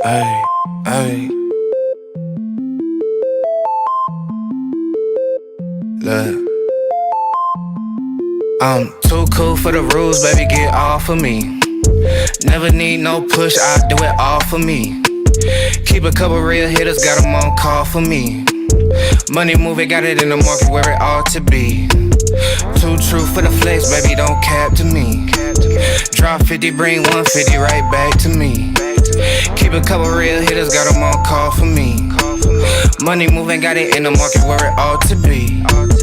Ay, ay. Look, I'm too cool for the rules, baby, get off of me. Never need no push, I do it all for me. Keep a couple real hitters, got them on call for me. Money moving, got it in the market where it ought to be. Too true for the flex, baby, don't cap to me. Drop 50, bring 150 right back to me. Keep a couple real hitters, got them on call for me. Money moving, got it in the market where it ought to be.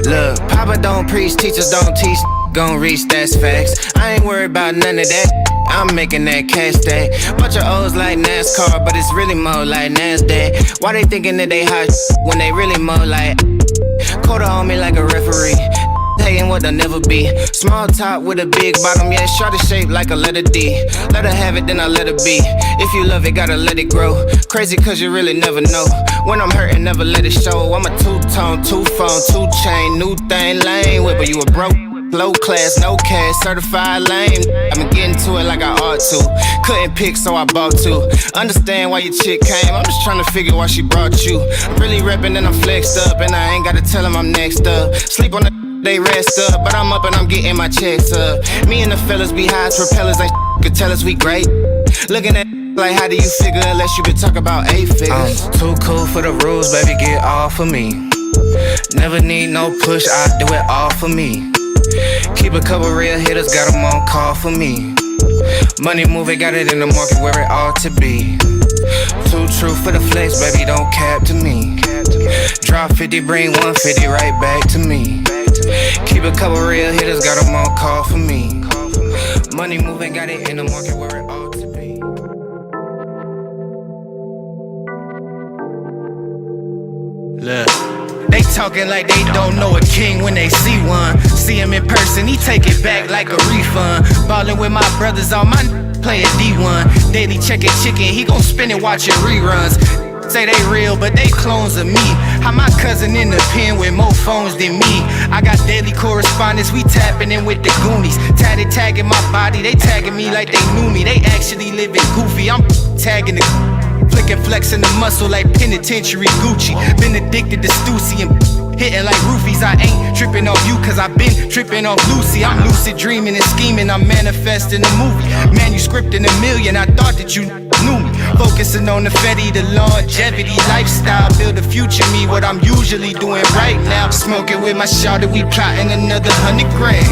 Look, Papa don't preach, teachers don't teach. Gon' reach, that's facts. I ain't worried about none of that. I'm making that cash day. Bunch of O's like NASCAR, but it's really more like NASDAQ. Why they thinking that they hot when they really more like quarter on me like a referee? Hating what they'll never be. Small top with a big bottom, yeah, shorty shaped like a letter D. Let her have it, then I let her be. If you love it, gotta let it grow. Crazy cause you really never know. When I'm hurting, never let it show. I'm a two-tone, two-phone, two-chain, new thing, lane whip, but you a broke. Low class, no cash, certified lame. I've been getting to it like I ought to. Couldn't pick, so I bought two. Understand why your chick came, I'm just trying to figure why she brought you. I'm really reppin' and I'm flexed up, and I ain't gotta tell them I'm next up. Sleep on the they rest up, but I'm up and I'm getting my checks up. Me and the fellas be high as propellers, ain't could tell us we great. Looking at like how do you figure unless you been talk about 8 figures. I'm too cool for the rules, baby, get off of me. Never need no push, I do it all for me. Keep a couple real hitters, got them on call for me. Money moving, got it in the market where it ought to be. Too true for the flex, baby, don't cap to me. Drop 50, bring 150 right back to me. Keep a couple real hitters, got them on call for me. Money moving, got it in the market where it ought to be. Look, they talking like they don't know a king when they see one. See him in person, he take it back like a refund. Ballin' with my brothers, all my playin' D1. Daily checkin' chicken, he gon' spin it watchin' reruns. Say they real, but they clones of me. How my cousin in the pen with more phones than me. I got daily correspondence, we tapping in with the Goonies. Tatted tagging my body, they tagging me like they knew me. They actually living goofy, I'm tagging the flicking, flexing the muscle like penitentiary Gucci. Been addicted to Stussy and hitting like roofies. I ain't tripping off you cause I been tripping off Lucy. I'm lucid dreaming and scheming, I'm manifesting a movie. Manuscripting a million, I thought that you knew me. Focusing on the Fetty, the longevity, lifestyle. Build a future me, what I'm usually doing right now. Smoking with my shawty, we plotting another 100 grand.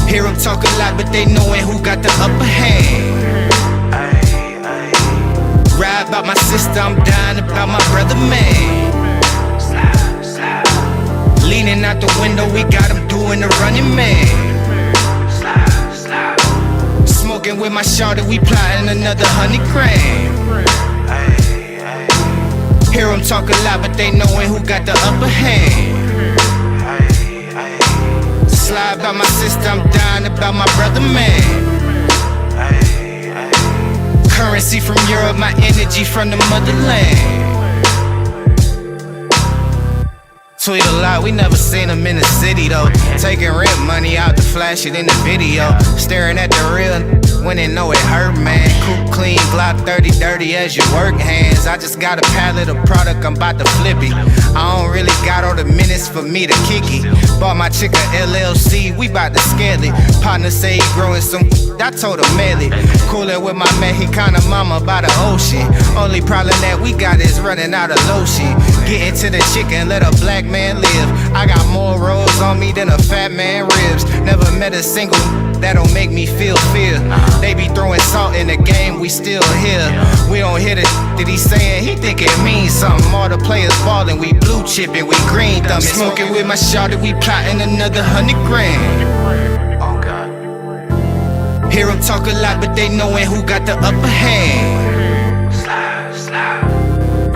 Hear them talk a lot, but they knowin' who got the upper hand. Ride about my sister, I'm dying about my brother, man. Leaning out the window, we got him doing the running man. Smoking with my shawty, we plotting another 100 grand. Hear them talk a lot, but they knowin' who got the upper hand. Slide by my sister, I'm dying about my brother, man. Currency from Europe, my energy from the motherland. Tweet a lot, we never seen them in the city though. Taking rent money out to flash it in the video. Staring at the real when they know it hurt, man. Coop clean, Glock 30 dirty as your work hands. I just got a pallet of product, I'm about to flip it. I don't really got all the minutes for me to kick it. Bought my chick a LLC, we bout to scale it. Partner say he growing some, I told him mail it. Coolin' with my man, he kinda mama by the ocean. Only problem that we got is running out of lotion. Getting to the chicken, let a black man live. I got more rolls on me than a fat man ribs. Never met a single that'll make me feel fear. They be throwing salt in the game, we still here. We don't hear the that he saying, he think it means something. All the players ballin', we blue chippin', we green thumbin'. Smoking with my shawty, we plotting another 100 grand. Hear them talk a lot, but they knowin' who got the upper hand.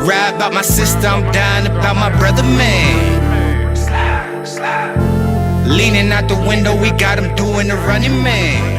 Ride about my sister, I'm dying about my brother, man. Leaning out the window, we got him doing the running man.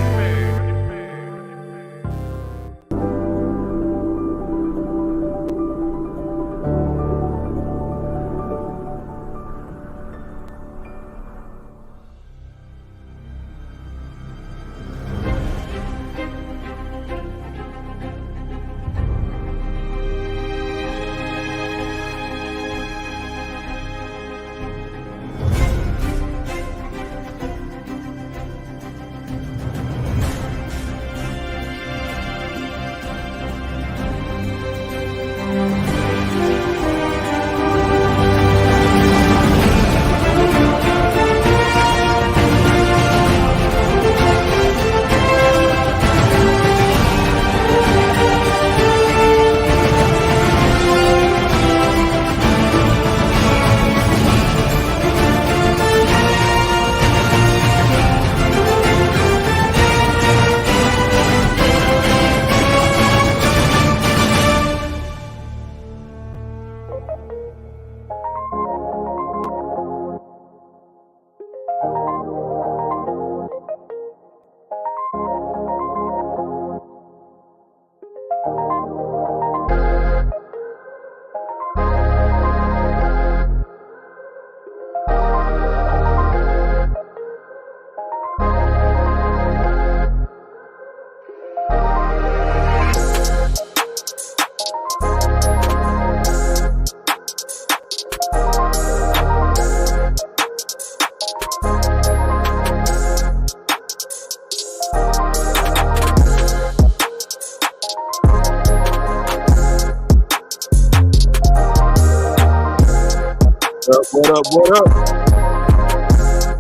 What up? What up?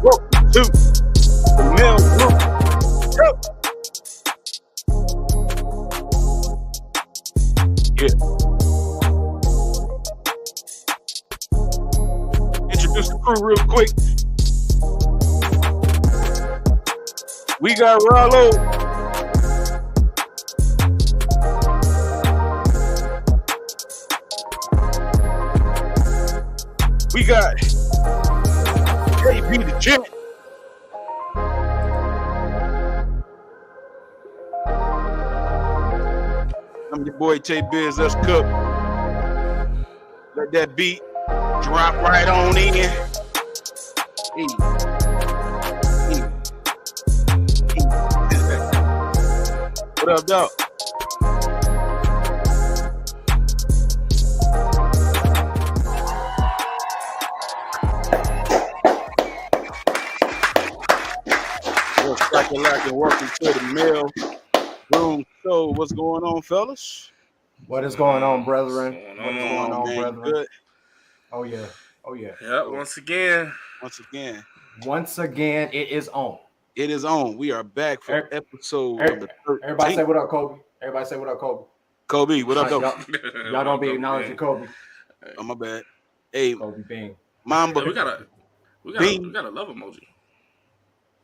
Welcome to the MALEROOM Show. Yeah. Introduce the crew real quick. We got Rollo. We got KB the Champ. I'm your boy Tay Biz. Let's cook. Let that beat drop right on in. What up, dog? What's cracking, lacking? Welcome to the MALEROOM Show. What's going on, fellas? What is going on, brethren? What is going on, man? brethren? Good. Oh yeah. Yeah, once again, it is on. It is on. We are back for episode number 13. Everybody say what up, Kobe. Everybody say what up, Kobe. Kobe, what up, though? Y'all don't be acknowledging Kobe. Oh, my bad. Hey, Kobe Bing. Mamba. we got a love emoji.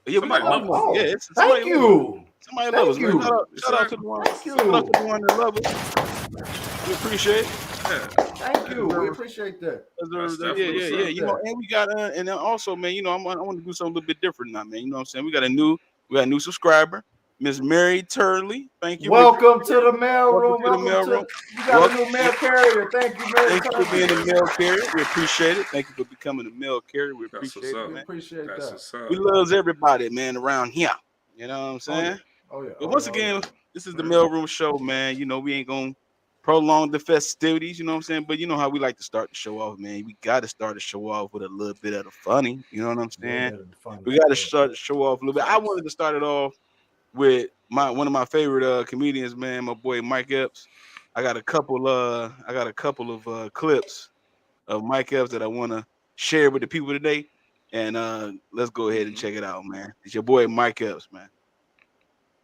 Yeah, somebody love us. Yeah, it's Thank you. Somebody love us, man. Shout out to the one. Thank you. Shout out to the one that love us. We appreciate it. Yeah. Thank you. We appreciate that. Yeah. You know, and we got and then also, man, you know, I want to do something a little bit different now, man. You know what I'm saying? We got a new subscriber, Miss Mary Turley. Thank you. Welcome to the MALEROOM. Welcome to the MALEROOM. You got a new mail carrier. Thank you, Mary. Thank you for being a mail carrier. We appreciate it. Thank you for becoming a mail carrier. We appreciate it, man. We appreciate that. We loves everybody, man, around here. You know what I'm saying? Oh yeah. But once again, this is the MALEROOM Show, man. You know, we ain't gonna prolong the festivities, you know what I'm saying? But you know how we like to start the show off, man. We got to start the show off with a little bit of the funny, you know what I'm saying? We got to start the show off a little bit. I wanted to start it off with one of my favorite comedians, man, my boy Mike Epps. I got a couple of clips of Mike Epps that I want to share with the people today, and let's go ahead and check it out, man. It's your boy Mike Epps, man.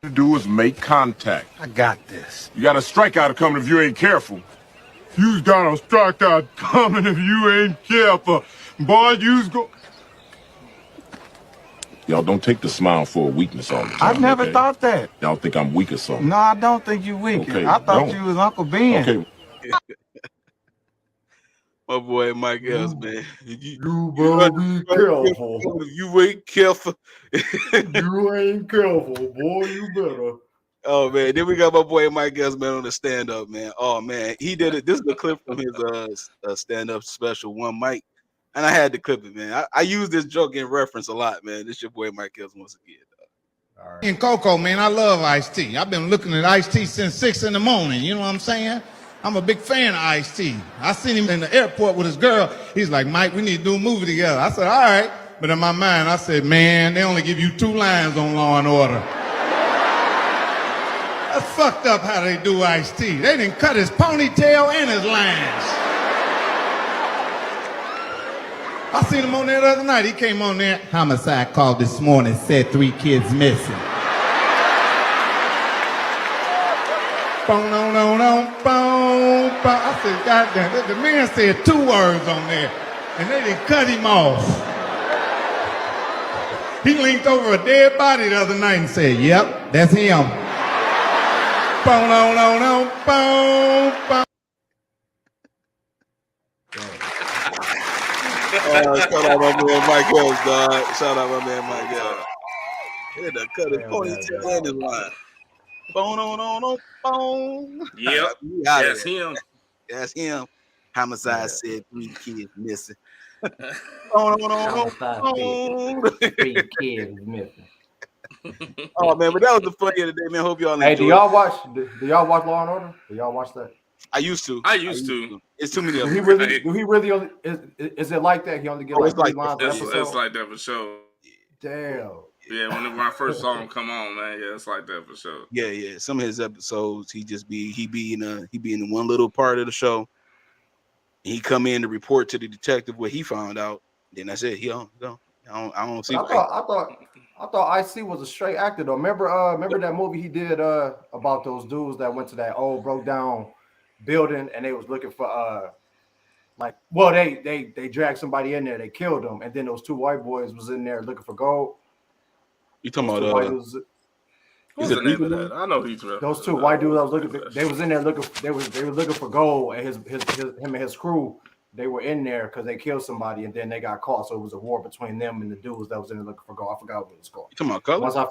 To do is make contact. I got this. You got a strikeout coming if you ain't careful. You got a strikeout coming if you ain't careful. Boy, you's go. Y'all don't take the smile for a weakness all the time. I never thought that. Y'all think I'm weak or something. No, I don't think you weak. Okay, I thought you was Uncle Ben. Okay. My boy Mike Epps, man. You better be careful. You ain't careful. You ain't careful, boy. You better. Oh man, then we got my boy Mike Epps, man, on the stand-up, man. Oh man, he did it. This is a clip from his stand-up special, One Mike, and I had to clip it, man. I use this joke in reference a lot, man. This your boy Mike Epps once again. All right. In Coco, man, I love Ice-T. I've been looking at Ice-T since 6 in the morning. You know what I'm saying? I'm a big fan of Ice-T. I seen him in the airport with his girl. He's like, Mike, we need to do a movie together. I said, all right. But in my mind, I said, man, they only give you 2 lines on Law and Order. That's fucked up how they do Ice-T. They didn't cut his ponytail and his lines. I seen him on there the other night. He came on there. Homicide called this morning, said 3 kids missing. I said, goddamn, the man said 2 words on there, and they didn't cut him off. He leaned over a dead body the other night and said, yep, that's him. Shout out my man Mike Epps, dog. Shout out my man Mike Epps. He had to cut his ponytail and his line. Boom. Yep, that's him. That's him. Homicide said 3 kids missing. 3 kids missing. Oh man, but that was the fun of the day, man. Hope y'all enjoyed. Hey, do y'all watch Law and Order? Do y'all watch that? I used to. It's too many of them. Do he really only is it like that? He only get like 3 lines per episode? It's like that for sure. Damn. Yeah, when I first saw him come on, man, yeah, it's like that for sure. Yeah. Some of his episodes, he be in one little part of the show, He come in to report to the detective what he found out. Then that's it. He don't go. I don't see. But I thought IC was a straight actor though. Remember that movie he did about those dudes that went to that old broke down building and they was looking for they dragged somebody in there, they killed them, and then those two white boys was in there looking for gold. You talking Those two about white dudes, What's the name of that? I know he's those two white dudes I was looking they was in there looking they were looking for gold, and him and his crew, they were in there because they killed somebody and then they got caught. So it was a war between them and the dudes that was in there looking for gold. I forgot what it was called. You talking about Color? Once I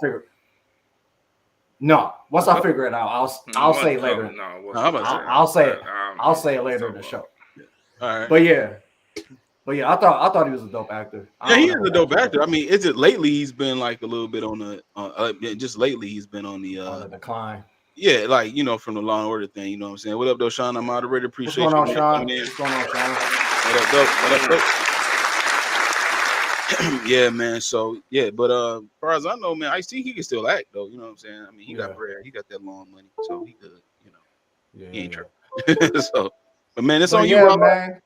figure it out, I'll say it later. I'll say it later in the show. All right. But yeah, I thought he was a dope actor. Yeah, he is a dope actor. I mean, is it lately he's been like a little bit on the just lately he's been on the decline. Yeah, like from the Law and Order thing, you know what I'm saying? What up though, Sean? I'm moderator. Appreciate What's going you on, Sean? coming in. What's going on, Sean? What up, dope? Yeah, man. So yeah, but as far as I know, man, Ice-T, he can still act though. You know what I'm saying? I mean, he got bread, he got that long money, so he good. He ain't tripping. So, but man, it's on you, bro. Man.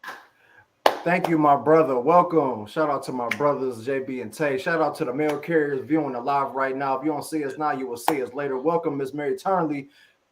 Thank you, my brother. Welcome. Shout out to my brothers, JB and Tay. Shout out to the mail carriers viewing the live right now. If you don't see us now, you will see us later. Welcome, Miss Mary Turnley,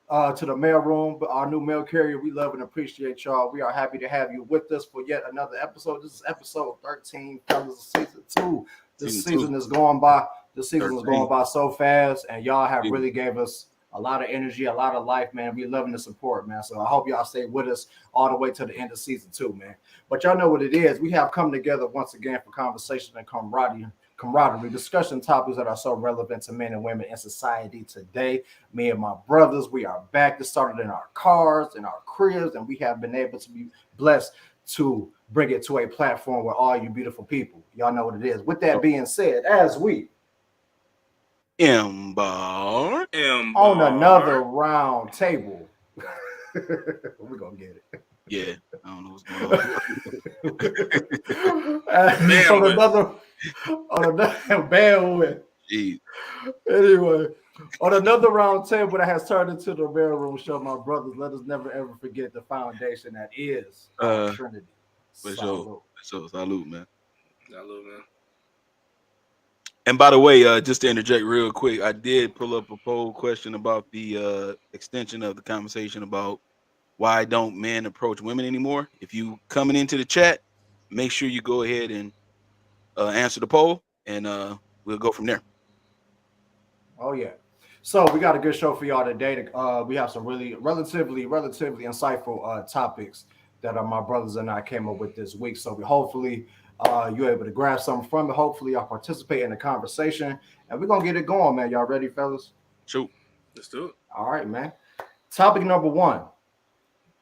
to the mail room, our new mail carrier. We love and appreciate y'all. We are happy to have you with us for yet another episode. This is episode 13, fellas, of season 2. This season is going by. This season is going by so fast, and y'all have really gave us a lot of energy, a lot of life, man. We loving the support, man. So I hope y'all stay with us all the way to the end of season 2, man. But y'all know what it is. We have come together once again for conversation and camaraderie, discussion topics that are so relevant to men and women in society today. Me and my brothers, we are back. This started in our cars, in our cribs, and we have been able to be blessed to bring it to a platform with all you beautiful people. Y'all know what it is. With that being said, as we embark on another round table. We're gonna get it. Yeah, I don't know what's going on. on another bandwidth. Anyway, on another round table that has turned into the MALEROOM show, my brothers, let us never ever forget the foundation that is Trinity. Salute, man. Salute, man. And by the way, just to interject real quick, I did pull up a poll question about the extension of the conversation about why don't men approach women anymore. If you coming into the chat, make sure you go ahead and answer the poll, and we'll go from there. Oh yeah. So we got a good show for y'all today. We have some really relatively insightful topics that my brothers and I came up with this week. So we hopefully you're able to grab something from it. Hopefully y'all participate in the conversation, and we're gonna get it going, man. Y'all ready, fellas? Shoot. Let's do it. All right, man. Topic number 1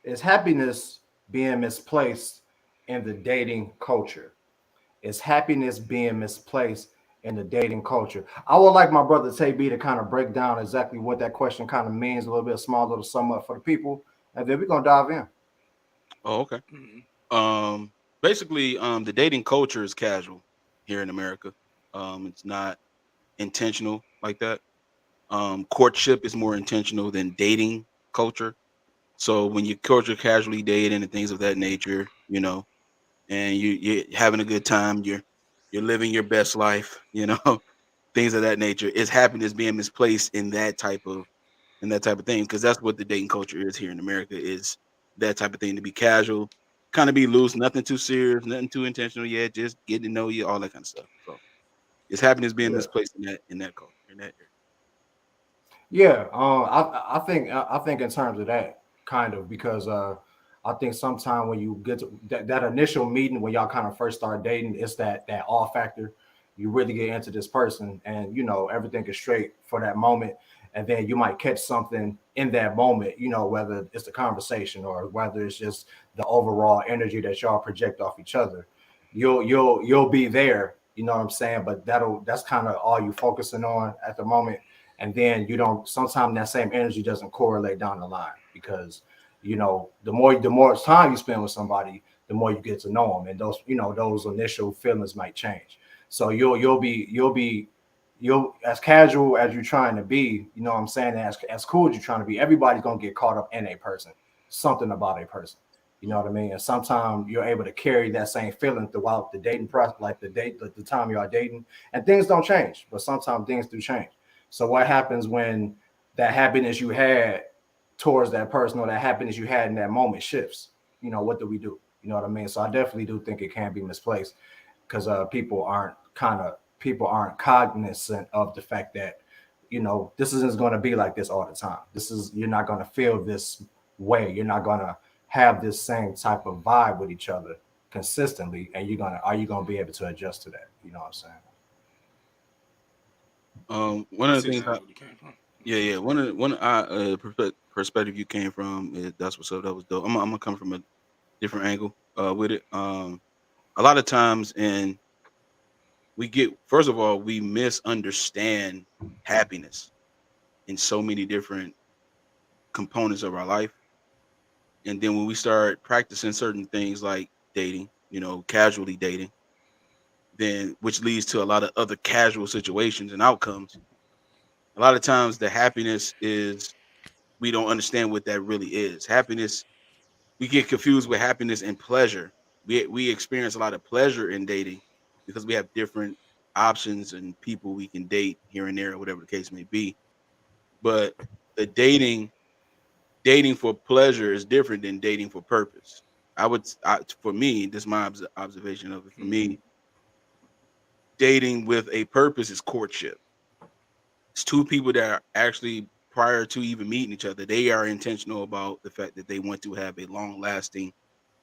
is happiness being misplaced in the dating culture. Is happiness being misplaced in the dating culture? I would like my brother Tay B to kind of break down exactly what that question kind of means, a little bit, small little sum up for the people, and then we're gonna dive in. Oh, okay. Basically, the dating culture is casual here in America. It's not intentional like that. Courtship is more intentional than dating culture. So when you culture casually dating and things of that nature, and you're having a good time, you're living your best life, things of that nature, is happiness being misplaced in that type of thing, because that's what the dating culture is here in America, is that type of thing, to be casual, kind of be loose, nothing too serious, nothing too intentional yet, just getting to know you, all that kind of stuff. So it's happiness being misplaced in that culture, in that area. Yeah, I think in terms of that, kind of, because I think sometime when you get to that initial meeting, when y'all kind of first start dating, it's that awe factor. You really get into this person, and everything is straight for that moment, and then you might catch something in that moment, whether it's the conversation or whether it's just the overall energy that y'all project off each other. You'll be there, you know what I'm saying? But that's kind of all you focusing on at the moment. And then sometimes that same energy doesn't correlate down the line, because the more time you spend with somebody, the more you get to know them, and those initial feelings might change. So you'll be as casual as you're trying to be, you know what I'm saying, as cool as you're trying to be, everybody's gonna get caught up in a person, something about a person. You know what I mean? And sometimes you're able to carry that same feeling throughout the dating process, like the time you are dating, and things don't change, but sometimes things do change. So what happens when that happiness you had towards that person or that happiness you had in that moment shifts? You know, what do we do? You know what I mean? So I definitely do think it can be misplaced because people aren't cognizant of the fact that, you know, this isn't going to be like this all the time. You're not going to feel this way. You're not going to have this same type of vibe with each other consistently, and are you gonna be able to adjust to that? You know what I'm saying? One of the things, Where you came from. yeah, one perspective you came from, that's what's up. That was dope. I'm gonna come from a different angle with it. A lot of times, and first of all, we misunderstand happiness in so many different components of our life. And then when we start practicing certain things like dating, you know, casually dating, then which leads to a lot of other casual situations and outcomes. A lot of times the happiness is we don't understand what that really is. Happiness, we get confused with happiness and pleasure. We experience a lot of pleasure in dating because we have different options and people we can date here and there, or whatever the case may be. But the dating for pleasure is different than dating for purpose. For me, this is my observation of it. For me, dating with a purpose is courtship. It's two people that are actually, prior to even meeting each other, they are intentional about the fact that they want to have a long lasting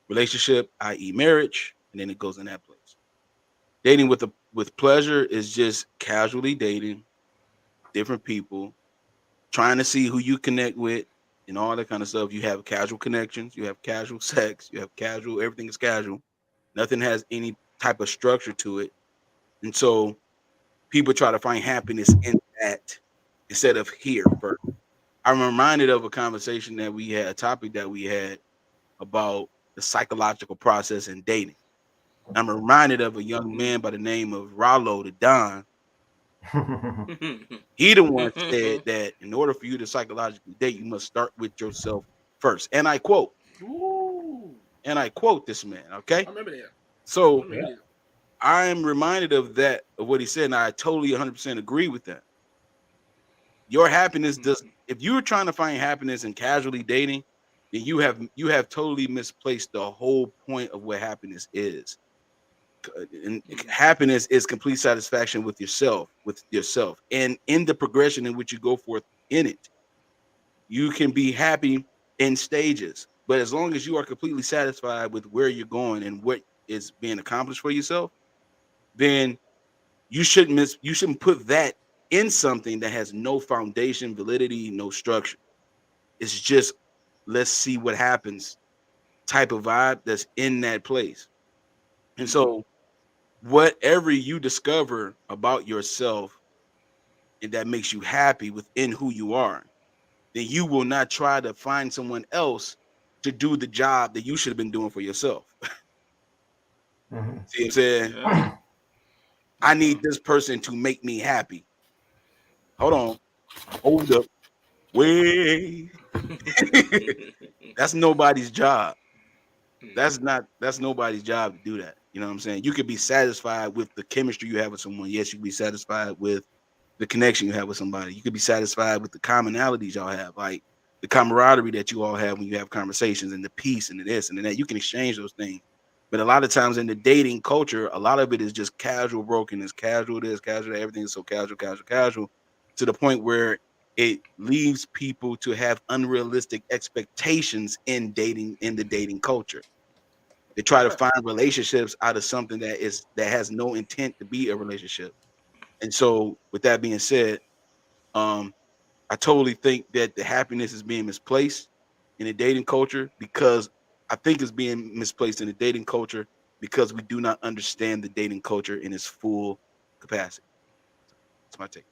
relationship, i.e., marriage, and then it goes in that place. Dating with pleasure is just casually dating different people, trying to see who you connect with, and all that kind of stuff. You have casual connections, you have casual sex, you have casual, everything is casual. Nothing has any type of structure to it. And so people try to find happiness in that instead of here first. I'm reminded of a conversation that we had, a topic that we had about the psychological process in dating. I'm reminded of a young man by the name of Rollo the Don. He the one said that in order for you to psychologically date, you must start with yourself first. And I quote, Ooh. and I quote this man, okay? I remember that. I So remember that. I'm reminded of that, of what he said, and I totally 100% agree with that. Your happiness does, if you're trying to find happiness in casually dating, then you have totally misplaced the whole point of what happiness is. And happiness is complete satisfaction with yourself, and in the progression in which you go forth in it, you can be happy in stages, but as long as you are completely satisfied with where you're going and what is being accomplished for yourself, then you shouldn't put that in something that has no foundation, validity, no structure. It's just, let's see what happens type of vibe that's in that place. And so whatever you discover about yourself and that makes you happy within who you are, then you will not try to find someone else to do the job that you should have been doing for yourself. See what I'm saying? Yeah. I need this person to make me happy. Hold on. Hold up. Wait. That's nobody's job. That's nobody's job to do that. You know what I'm saying? You could be satisfied with the chemistry you have with someone. Yes, you can be satisfied with the connection you have with somebody. You could be satisfied with the commonalities y'all have, like the camaraderie that you all have when you have conversations, and the peace and the this and the that. You can exchange those things. But a lot of times in the dating culture, a lot of it is just casual brokenness, casual this, casual that. Everything is so casual, casual, casual, to the point where it leaves people to have unrealistic expectations in dating, in the dating culture. They try to find relationships out of something that has no intent to be a relationship. And so, with that being said, um, I totally think that the happiness is being misplaced in the dating culture, because I think it's being misplaced in the dating culture because we do not understand the dating culture in its full capacity. That's my take.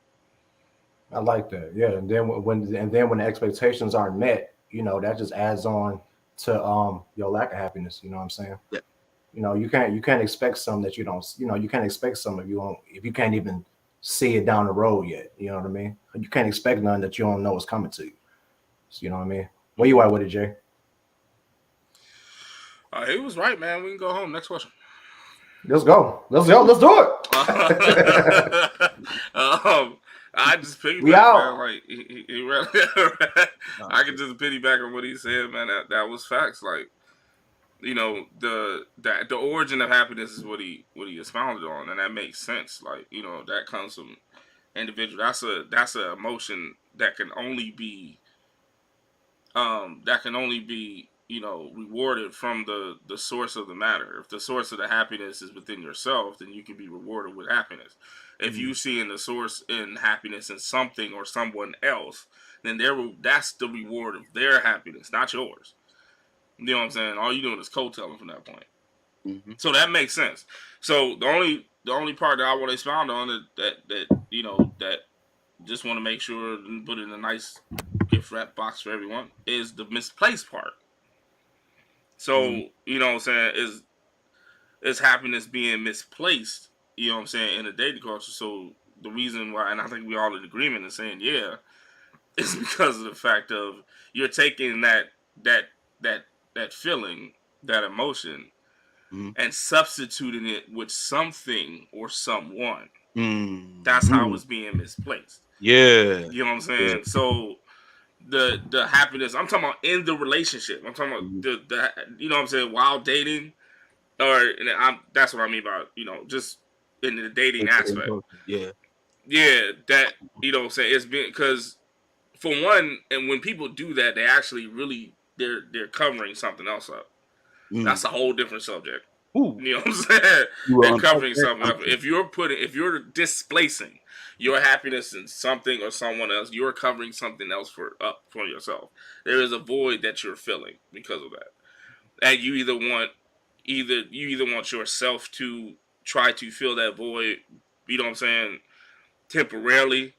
I like that. Yeah, and then when the expectations aren't met, you know, that just adds on to your lack of happiness. You know what I'm saying? Yeah. You know, you can't expect some that you don't. You know, you can't expect some if you can't even see it down the road yet. You know what I mean? You can't expect none that you don't know is coming to you. So, you know what I mean? Where you at with it, Jay? He was right, man. We can go home. Next question. Let's go. Let's do it. I just piggyback, We out. man. Like he really, I can just piggyback on what he said, man. That was facts. Like, you know, the origin of happiness is what he expounded on, and that makes sense. Like, you know, that comes from individual. That's a emotion that can only be you know, rewarded from the source of the matter. If the source of the happiness is within yourself, then you can be rewarded with happiness. If you see in the source in happiness in something or someone else, then that's the reward of their happiness, not yours. You know what I'm saying? All you're doing is coattailing from that point. Mm-hmm. So that makes sense. So the only part that I want to expound on is that you know, that just want to make sure and put it in a nice gift wrap box for everyone, is the misplaced part. So, you know what I'm saying, is happiness being misplaced, you know what I'm saying, in the dating culture. So the reason why, and I think we all in agreement in saying yeah, is because of the fact of you're taking that feeling, that emotion, and substituting it with something or someone. That's how it's being misplaced. Yeah. You know what I'm saying? Yeah. So the happiness, I'm talking about in the relationship. I'm talking about the you know what I'm saying, while dating, that's what I mean by, you know, just in the dating aspect. Yeah. Yeah, that, you know what I'm saying, it's been, because for one, and when people do that, they actually really, they're covering something else up. That's a whole different subject. Ooh. You know what I'm saying? They're covering something up. If you're displacing your happiness in something or someone else, you're covering something else for yourself. There is a void that you're filling because of that. And you either want yourself to try to fill that void, you know what I'm saying, temporarily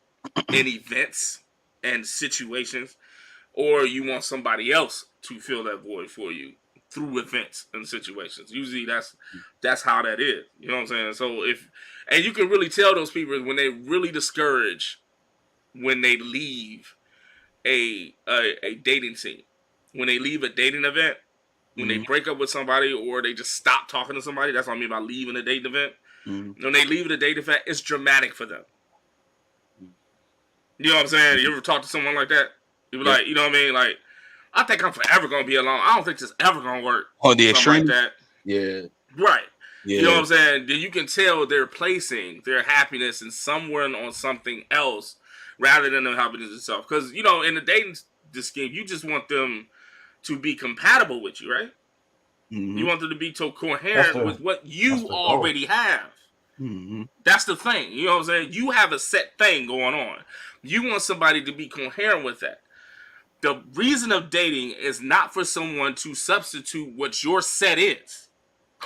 in events and situations, or you want somebody else to fill that void for you through events and situations. Usually that's how that is. You know what I'm saying? So and you can really tell those people when they really discourage when they leave a dating scene. When they leave a dating event, when they break up with somebody or they just stop talking to somebody, that's what I mean by leaving a dating event. When they leave the dating event, it's dramatic for them. You know what I'm saying? You ever talk to someone like that? You be like, you know what I mean? Like, I think I'm forever gonna be alone. I don't think this ever gonna work. On the extreme, like that. Yeah. Right. Yeah. You know what I'm saying? Then you can tell they're placing their happiness in someone on something else rather than their happiness itself. Because, you know, in the dating scheme, you just want them to be compatible with you, right? You want them to be so coherent with what you already have. That's the thing. You know what I'm saying? You have a set thing going on. You want somebody to be coherent with that. The reason of dating is not for someone to substitute what your set is.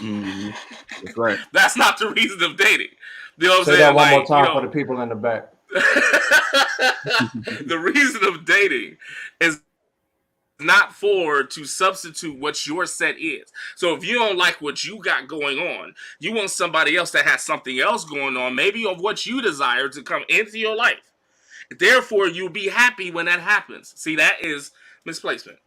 That's right. That's not the reason of dating. You know what I'm saying? That one more time for the people in the back. The reason of dating is not to substitute what your set is. So if you don't like what you got going on, you want somebody else that has something else going on, maybe of what you desire, to come into your life. Therefore, you'll be happy when that happens. See, that is misplacement.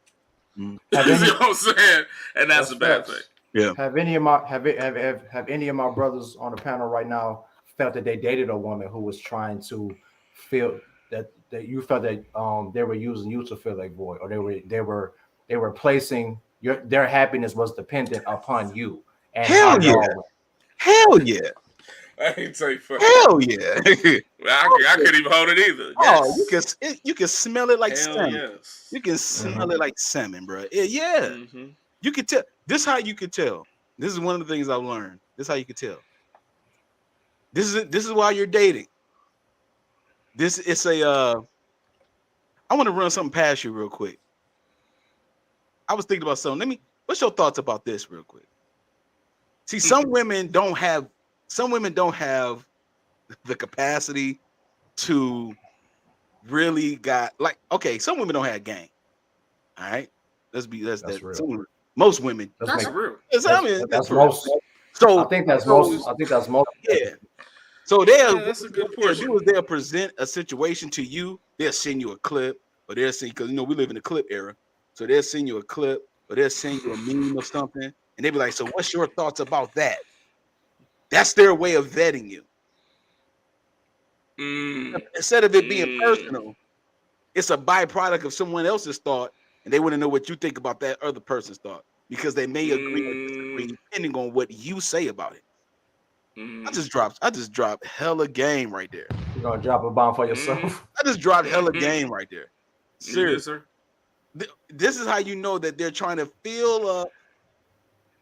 You know what I'm saying? And that's a bad thing. Yeah. Have any of my brothers on the panel right now felt that they dated a woman who was trying to feel that you felt that they were using you to fill a void, or they were placing their happiness was dependent upon you? And hell yeah. I ain't say fuck. Hell yeah. I couldn't even hold it either. Yes. Oh, you can smell it like hell salmon. Yes. You can smell it like salmon, bro. Yeah. You can tell. This is how you could tell. This is one of the things I've learned. This is how you could tell. This is why you're dating. I want to run something past you real quick. I was thinking about something. What's your thoughts about this real quick? See, some women don't have the capacity to really some women don't have game. All right. That's real. Most women. That's real. That's most. So I think that's most. Yeah. So that's a good portion. They'll present a situation to you. They'll send you a clip, or they'll send, because we live in the clip era. So they'll send you a clip, or they'll send you a meme or something, and they be like, "So what's your thoughts about that?" That's their way of vetting you. Instead of it being personal, it's a byproduct of someone else's thought, and they want to know what you think about that other person's thought because they may agree or disagree depending on what you say about it. I just dropped hella game right there. You're gonna drop a bomb for yourself. I just dropped hella game right there. Seriously. Sir. This is how you know that they're trying to fill up.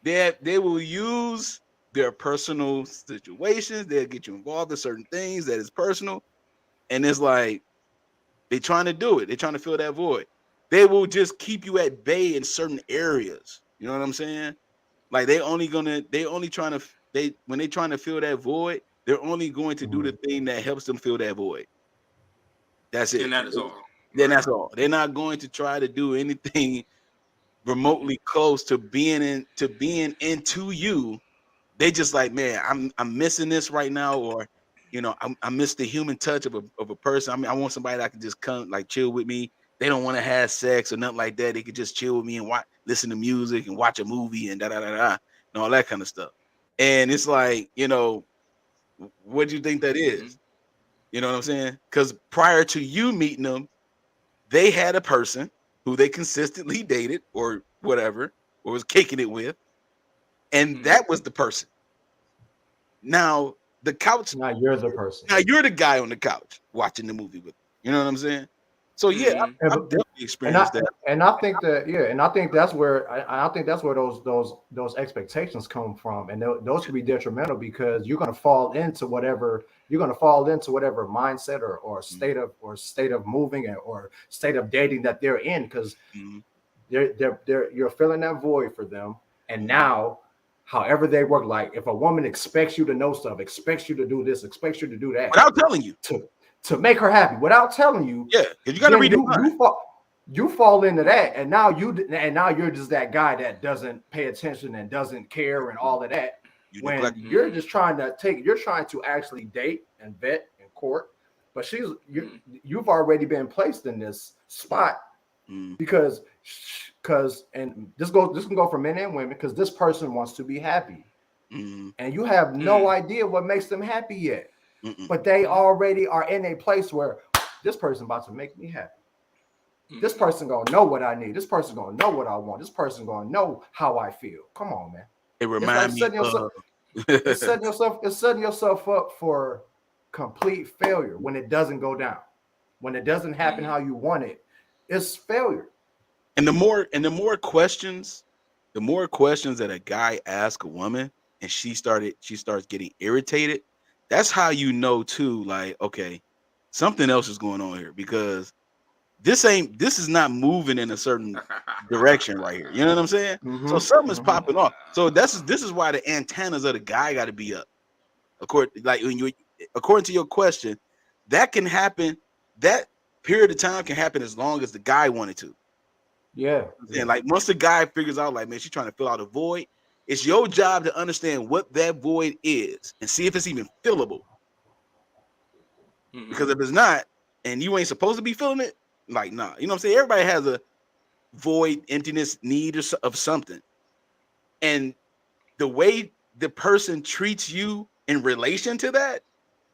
They will use their personal situations. They'll get you involved in certain things that is personal, and it's like they're trying to do it. They're trying to fill that void. They will just keep you at bay in certain areas. You know what I'm saying? Like when they're trying to fill that void, they're only going to do the thing that helps them fill that void. That's it. And that is all. Then that's all. They're not going to try to do anything remotely close to being into you. They just like, man, I'm missing this right now, or I miss the human touch of a person. I mean, I want somebody that can just come like chill with me. They don't want to have sex or nothing like that. They could just chill with me and listen to music and watch a movie and and all that kind of stuff. And it's like, what do you think that is? You know what I'm saying? Because prior to you meeting them, they had a person who they consistently dated or whatever, or was kicking it with, and that was the person. Now the couch. Now you're the person. Now you're the guy on the couch watching the movie with them. You know what I'm saying? So yeah, I've definitely experienced that. And I think that's where I think that's where those expectations come from, and those can be detrimental because you're going to fall into whatever mindset or state of moving or state of dating that they're in, because you're filling that void for them. And now, however they work, like if a woman expects you to know stuff, expects you to do this, expects you to do that, without telling you to make her happy, without telling you, because you got to read you fall into that, and now you're just that guy that doesn't pay attention and doesn't care and all of that. When you're just trying to actually date and vet and court, but you've already been placed in this spot because and this can go for men and women, because this person wants to be happy, and you have no idea what makes them happy yet. But they already are in a place where this person about to make me happy. This person gonna know what I need. This person gonna know what I want. This person gonna know how I feel. Come on, man. It reminds me of it's setting yourself up for complete failure when it doesn't go down. When it doesn't happen how you want it, it's failure. And the more questions that a guy asks a woman and she starts getting irritated, that's how you know too, like, okay, something else is going on here, because this is not moving in a certain direction right here. You know what I'm saying? So something is popping off. So this is why the antennas of the guy got to be up. According to your question, that can happen. That period of time can happen as long as the guy wanted to. Yeah. And like once the guy figures out, like, man, she's trying to fill out a void, it's your job to understand what that void is and see if it's even fillable. Because if it's not, and you ain't supposed to be filling it, like, nah. You know what I'm saying? Everybody has a void, emptiness, need of something. And the way the person treats you in relation to that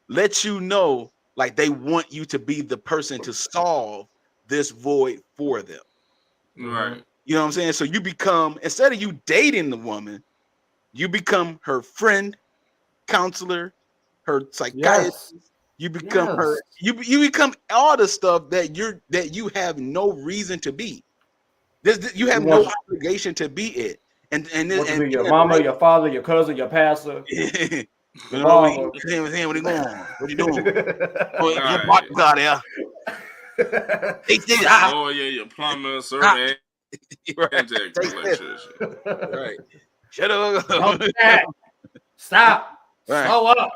lets you know, like, they want you to be the person to solve this void for them. Right. You know what I'm saying? So you become, instead of you dating the woman, you become her friend, counselor, her psychiatrist. Yes. You become her. You become all the stuff that you have no reason to be. You have no obligation to be it. And be your mama, your father, your cousin, your pastor. What are you doing? What you doing? Your body got there. Oh yeah, your plumber, survey. Right. Shut up. Stop. Right. Slow up.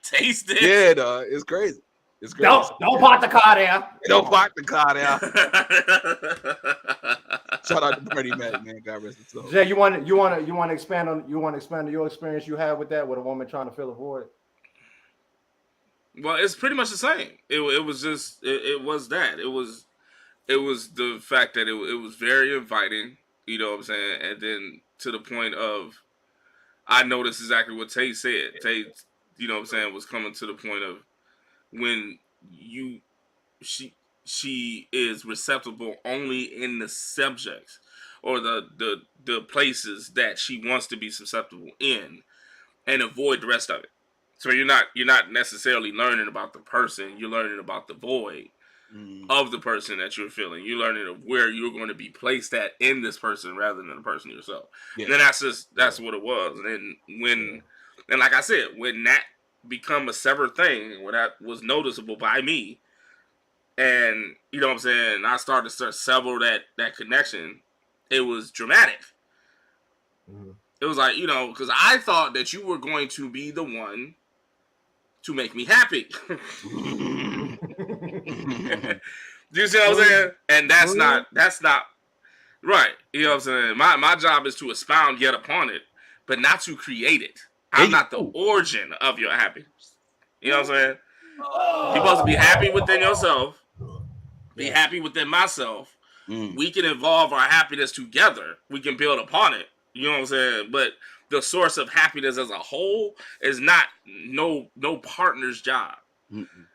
Taste it. Yeah, dog. It's crazy. It's crazy. Don't park the car there. Don't park the car there. Shout out to Freddie Mac, man. God rest his soul. Jay, you want to expand on your experience you had with that, with a woman trying to fill a void? Well, it's pretty much the same. It was just it was that. It was the fact that it was very inviting. You know what I'm saying? And then to the point of, I noticed exactly what Tay said. Tay, you know what I'm saying, was coming to the point of when she is receptible only in the subjects or the places that she wants to be susceptible in, and avoid the rest of it. So you're not necessarily learning about the person, you're learning about the void of the person that you're feeling. You're learning of where you're going to be placed at in this person rather than the person yourself. Yeah. And then that's what it was. And then and like I said, when that become a severed thing, when that was noticeable by me, and you know what I'm saying, I started to sever that connection, it was dramatic. It was like, you know, because I thought that you were going to be the one to make me happy. Do you see what I'm saying? And that's not right. You know what I'm saying? My job is to expound yet upon it, but not to create it. I'm not the origin of your happiness. You know what I'm saying? You're supposed to be happy within yourself, be happy within myself. We can evolve our happiness together. We can build upon it. You know what I'm saying? But the source of happiness as a whole is not no partner's job.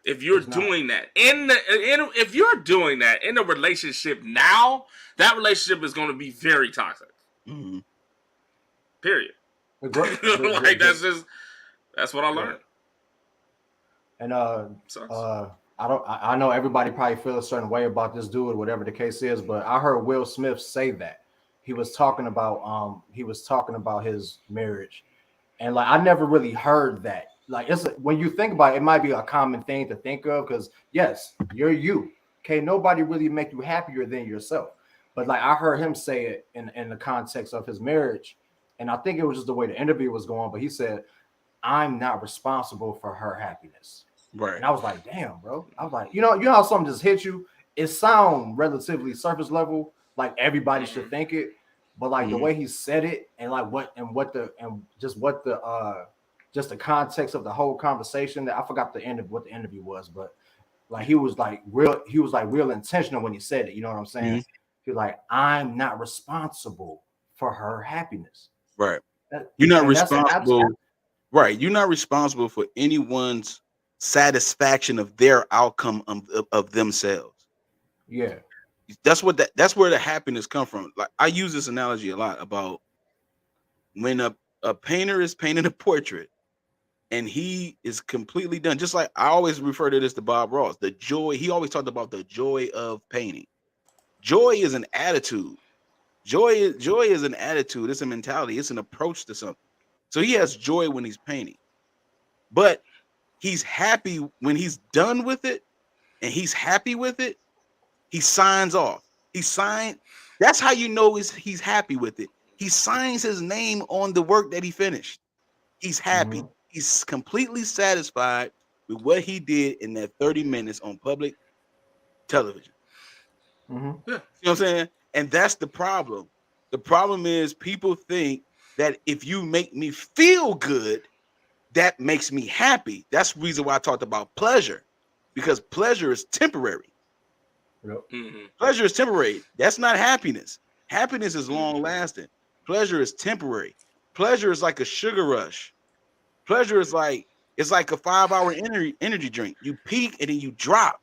If you're doing that if you're doing that in a relationship now, that relationship is going to be very toxic. Period. Like that's what I learned. And I know everybody probably feels a certain way about this dude, whatever the case is, but I heard Will Smith say that he was talking about his marriage, and like I never really heard that. Like when you think about it, it might be a common thing to think of because yes, you're you. Okay, nobody really make you happier than yourself. But like I heard him say it in the context of his marriage, and I think it was just the way the interview was going. But he said, "I'm not responsible for her happiness." Right. And I was like, "Damn, bro." I was like, you know how something just hits you. It sound relatively surface level, like everybody should think it, but like the way he said it, and like just the context of the whole conversation. That I forgot what the interview was, but like he was real intentional when he said it. You know what I'm saying? He's like, I'm not responsible for her happiness. Right. You're not responsible. Right. You're not responsible for anyone's satisfaction of their outcome of themselves. Yeah. That's where the happiness come from. Like I use this analogy a lot about when a painter is painting a portrait and he is completely done. Just like I always refer to this to Bob Ross, the joy. He always talked about the joy of painting. Joy is an attitude. Joy is an attitude. It's a mentality. It's an approach to something. So he has joy when he's painting, but he's happy when he's done with it, and he's happy with it. He signs off. That's how you know he's happy with it. He signs his name on the work that he finished. He's happy. He's completely satisfied with what he did in that 30 minutes on public television. Yeah. You know what I'm saying? And that's the problem. The problem is people think that if you make me feel good, that makes me happy. That's the reason why I talked about pleasure, because pleasure is temporary. Pleasure is temporary. That's not happiness. Happiness is long lasting. Pleasure is temporary. Pleasure is like a sugar rush. Pleasure is like a 5-hour energy drink. You peak and then you drop,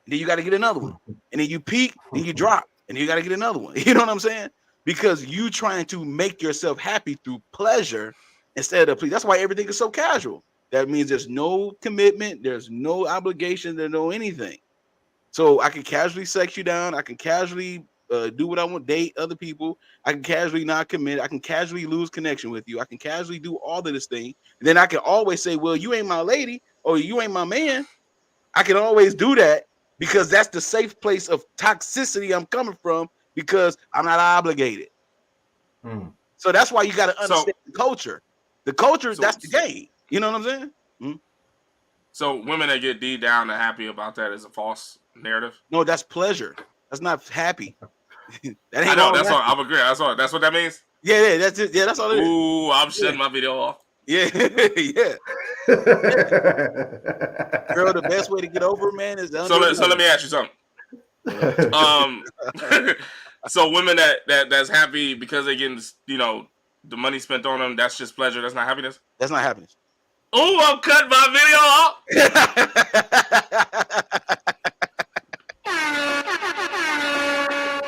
and then you got to get another one, and then you peak and you drop, and then you got to get another one. You know what I'm saying? Because you trying to make yourself happy through pleasure instead of please. That's why everything is so casual. That means there's no commitment, there's no obligation, there's no anything. So I can casually sex you down. I can casually do what I want, date other people. I can casually not commit. I can casually lose connection with you. I can casually do all of this thing. And then I can always say, well, you ain't my lady or you ain't my man. I can always do that because that's the safe place of toxicity I'm coming from because I'm not obligated. So that's why you got to understand the culture. The culture, that's the game. You know what I'm saying? So women that get D down and happy about that is a false narrative? No, that's pleasure. That's not happy. That ain't all. That's all. I'm agree. That's all. That's what that means. Yeah, that's it. Yeah, that's all it is. Ooh, I'm shutting my video off. Yeah, yeah. Girl, the best way to get over, man, is so let me ask you something. So women that's happy because they getting, you know, the money spent on them, that's just pleasure. That's not happiness. That's not happiness. Oh, I'm cutting my video off.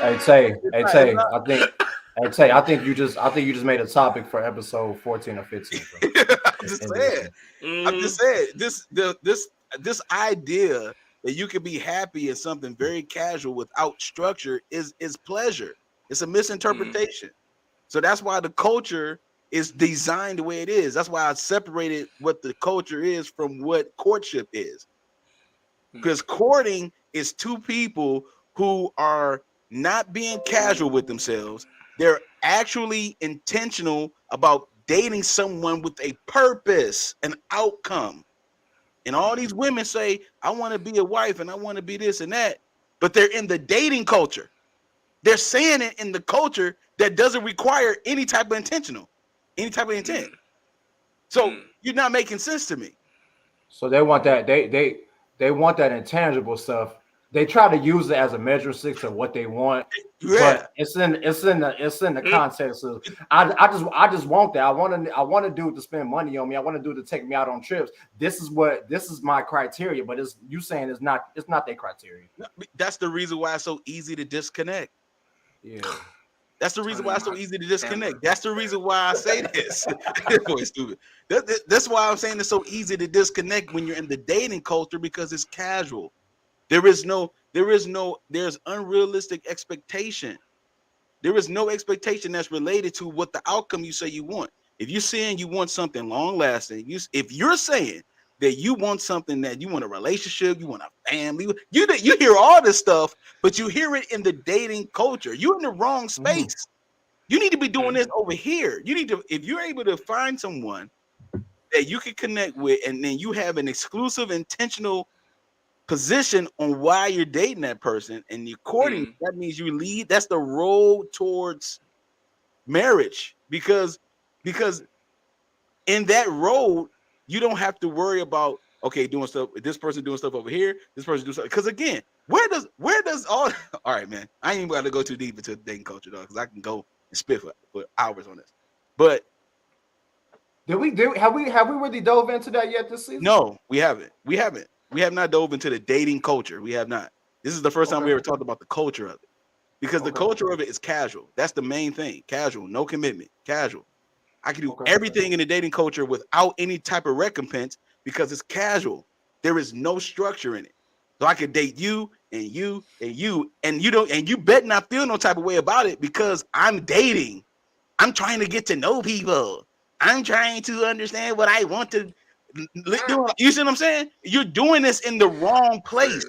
Hey Tay, I think you just made a topic for episode 14 or 15. Bro. I'm just saying. I'm just saying. This idea that you can be happy in something very casual without structure is pleasure. It's a misinterpretation. So that's why the culture is designed the way it is. That's why I separated what the culture is from what courtship is. Because courting is two people who are not being casual with themselves. They're actually intentional about dating someone with a purpose, an outcome. And all these women say, I want to be a wife and I want to be this and that, but they're in the dating culture. They're saying it in the culture that doesn't require any type of intent. So you're not making sense to me. So they want that they want that intangible stuff. They try to use it as a measuring stick of what they want. Yeah. But it's in the context of I just want that. I want a dude to spend money on me. I want a dude to take me out on trips. This is my criteria, but it's you saying it's not their criteria. That's the reason why it's so easy to disconnect. Yeah. That's the reason why it's so easy to disconnect. That's the reason why I say this. Boy, stupid. That's why I'm saying it's so easy to disconnect when you're in the dating culture, because it's casual. There's unrealistic expectation. There is no expectation that's related to what the outcome you say you want. If you're saying you want something long lasting, if you're saying that you want something, that you want a relationship, you want a family, you hear all this stuff, but you hear it in the dating culture. You're in the wrong space. You need to be doing this over here. You need to, if you're able to find someone that you can connect with, and then you have an exclusive, intentional position on why you're dating that person and you're courting, that means you lead. That's the road towards marriage, because in that road you don't have to worry about doing stuff, this person doing stuff over here, this person doing stuff, because again, where does all right, man, I ain't even got to go too deep into the dating culture though, because I can go and spit for hours on this. But have we really dove into that yet this season? No, we haven't. We have not dove into the dating culture. We have not. This is the first time we ever talked about the culture of it, because the culture of it is casual. That's the main thing. Casual, no commitment, casual. I can do everything in the dating culture without any type of recompense because it's casual. There is no structure in it. So I could date you and you and you, and you better not feel no type of way about it, because I'm dating. I'm trying to get to know people. I'm trying to understand what I want to do. You see what I'm saying? You're doing this in the wrong place.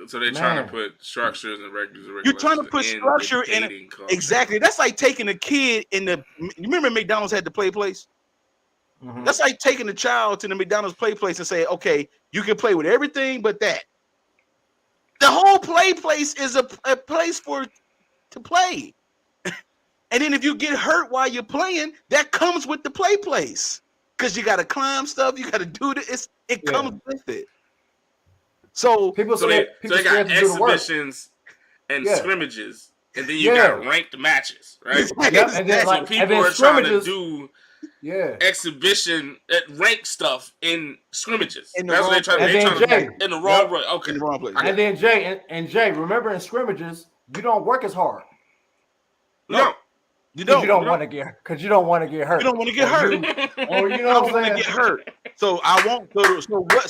So they're trying to put structures and regulations. You're trying to put structure in it. Exactly. That's like taking a kid in the. You remember McDonald's had the play place? Mm-hmm. That's like taking a child to the McDonald's play place and saying, okay, you can play with everything but that. The whole play place is a place to play. And then if you get hurt while you're playing, that comes with the play place, because you got to climb stuff, you got to do this. It comes with it. So they got exhibitions and scrimmages, and then you got ranked matches, right? And then so people are trying to do exhibition rank stuff in scrimmages. That's what they're trying to do. In the wrong way. Okay. In the wrong place. And then Jay, remember in scrimmages, you don't work as hard. No. You don't want to get hurt. You don't want to get hurt. Or you know what I'm saying? Get hurt. So I won't.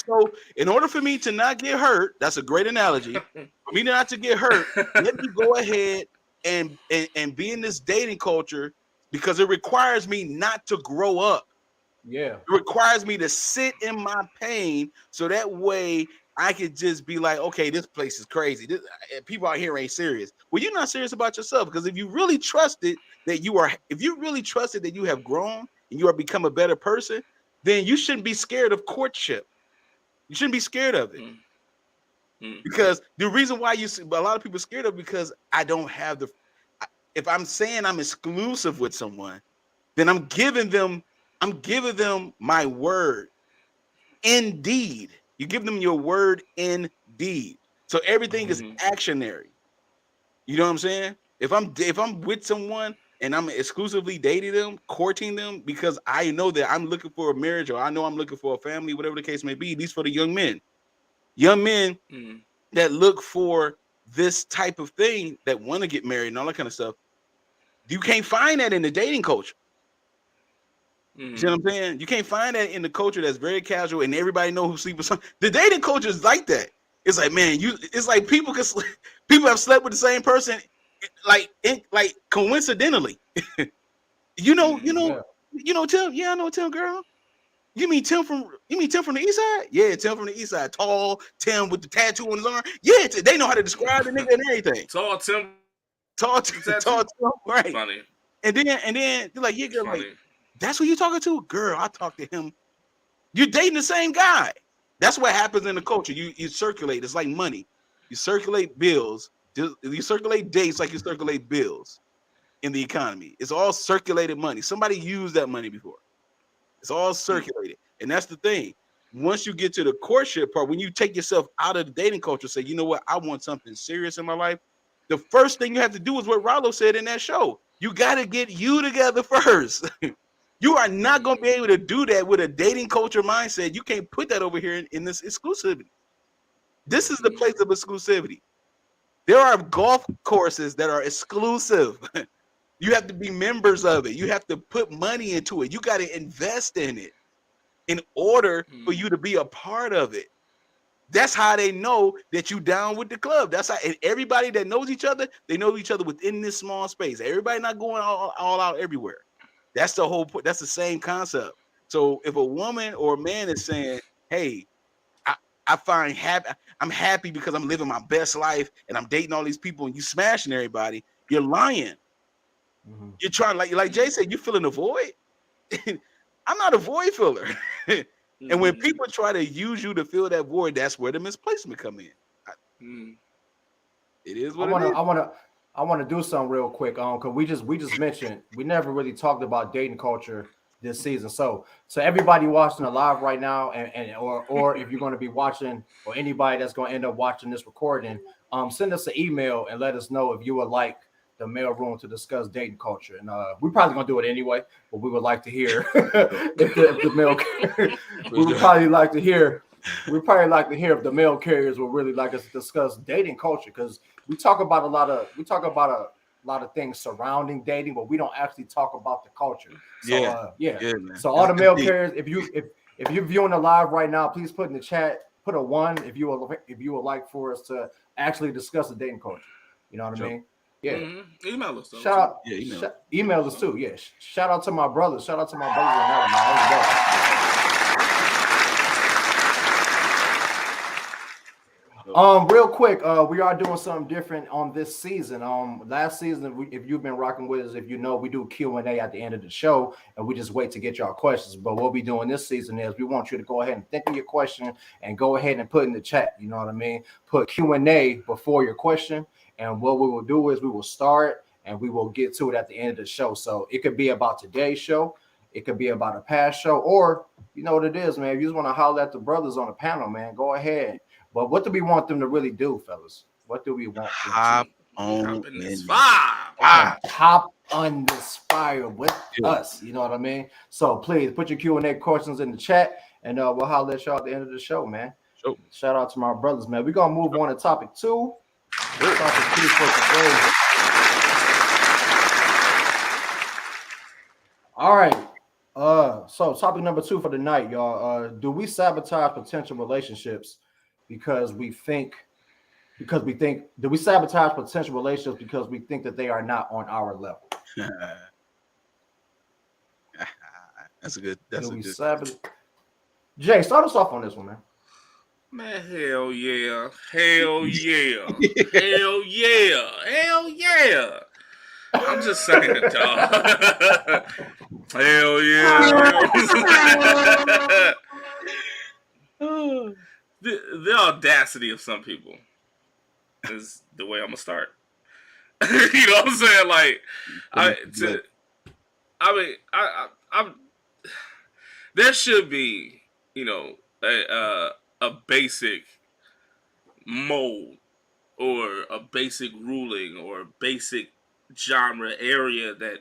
So in order for me to not get hurt, that's a great analogy. For me not to get hurt, let me go ahead and be in this dating culture, because it requires me not to grow up. Yeah. It requires me to sit in my pain, so that way I could just be like, okay, this place is crazy. People out here ain't serious. Well, you're not serious about yourself, because if you really trusted that you have grown and you are become a better person, then you shouldn't be scared of courtship. You shouldn't be scared of it. Because the reason why a lot of people are scared of it, because I don't have if I'm saying I'm exclusive with someone, then I'm giving them my word. Indeed. You give them your word in deed. So everything is actionary. You know what I'm saying? If I'm with someone and I'm exclusively dating them, courting them, because I know that I'm looking for a marriage or I know I'm looking for a family, whatever the case may be, these for the young men that look for this type of thing, that want to get married and all that kind of stuff. You can't find that in the dating culture. You see what I'm saying? You can't find that in the culture that's very casual and everybody know who sleep with some. The dating culture is like that. It's like, man, it's like people people have slept with the same person, like coincidentally. Tim. Yeah, I know Tim, girl. You mean Tim from the east side? Yeah, Tim from the east side. Tall Tim with the tattoo on his arm. Yeah, they know how to describe the nigga and everything. Tall Tim, right? Funny. And then they're like, yeah, girl, like, that's who you talking to? Girl, I talked to him. You're dating the same guy. That's what happens in the culture. You circulate. It's like money. You circulate bills. You circulate dates like you circulate bills in the economy. It's all circulated money. Somebody used that money before. It's all circulated. And that's the thing. Once you get to the courtship part, when you take yourself out of the dating culture, say, you know what, I want something serious in my life. The first thing you have to do is what Rollo said in that show. You got to get you together first. You are not going to be able to do that with a dating culture mindset. You can't put that over here in this exclusivity. This is the place of exclusivity. There are golf courses that are exclusive. You have to be members of it. You have to put money into it. You got to invest in it in order for you to be a part of it. That's how they know that you down with the club. That's how, and everybody that knows each other, they know each other within this small space. Everybody not going all out everywhere. That's the whole point. That's the same concept. So if a woman or a man is saying, hey, I'm happy because I'm living my best life and I'm dating all these people and you smashing everybody, you're lying. You're trying, like Jay said, you're filling a void. I'm not a void filler. And when people try to use you to fill that void, that's where the misplacement come in. It is what it is. I want to do something real quick, because we just mentioned we never really talked about dating culture this season. So everybody watching live right now, or if you're going to be watching, or anybody that's going to end up watching this recording, send us an email and let us know if you would like the mail room to discuss dating culture. And we're probably gonna do it anyway, but we would like to hear if the mail we would probably like to hear if the mail carriers would really like us to discuss dating culture, because we talk about a lot of things surrounding dating, but we don't actually talk about the culture. So so all the mail carriers, if you're viewing the live right now, please put in the chat, put a 1 if you would like for us to actually discuss the dating culture. You know what I mean? Yeah. Email us. Email us too. Yeah. Shout out to my brothers. Shout out to my brothers and that, man. Real quick, we are doing something different on this season. Last season, if you've been rocking with us, if you know, we do Q&A at the end of the show, and we just wait to get y'all questions. But what we're doing this season is we want you to go ahead and think of your question and go ahead and put in the chat. You know what I mean? Put Q&A before your question. And what we will do is we will start and we will get to it at the end of the show. So it could be about today's show. It could be about a past show, or you know what it is, man. If you just want to holler at the brothers on the panel, man, go ahead. But what do we want them to really do, fellas? What do we want them hop to on this fire? Hop on this fire with us. You know what I mean? So please put your Q&A questions in the chat, and we'll holler at y'all at the end of the show, man. Sure. Shout out to my brothers, man. We're going to move on to topic 2. All right. So topic number 2 for the night, y'all. Do we sabotage potential relationships because we think do we sabotage potential relationships because we think that they are not on our level? That's a good. Jay, start us off on this one, man. Man, hell yeah. Hell yeah. Hell yeah. Hell yeah. I'm just saying, dog. Hell yeah. The audacity of some people is the way I'm gonna start. You know what I'm saying? Like, I'm there should be, you know, a basic mold or a basic ruling or a basic genre area that,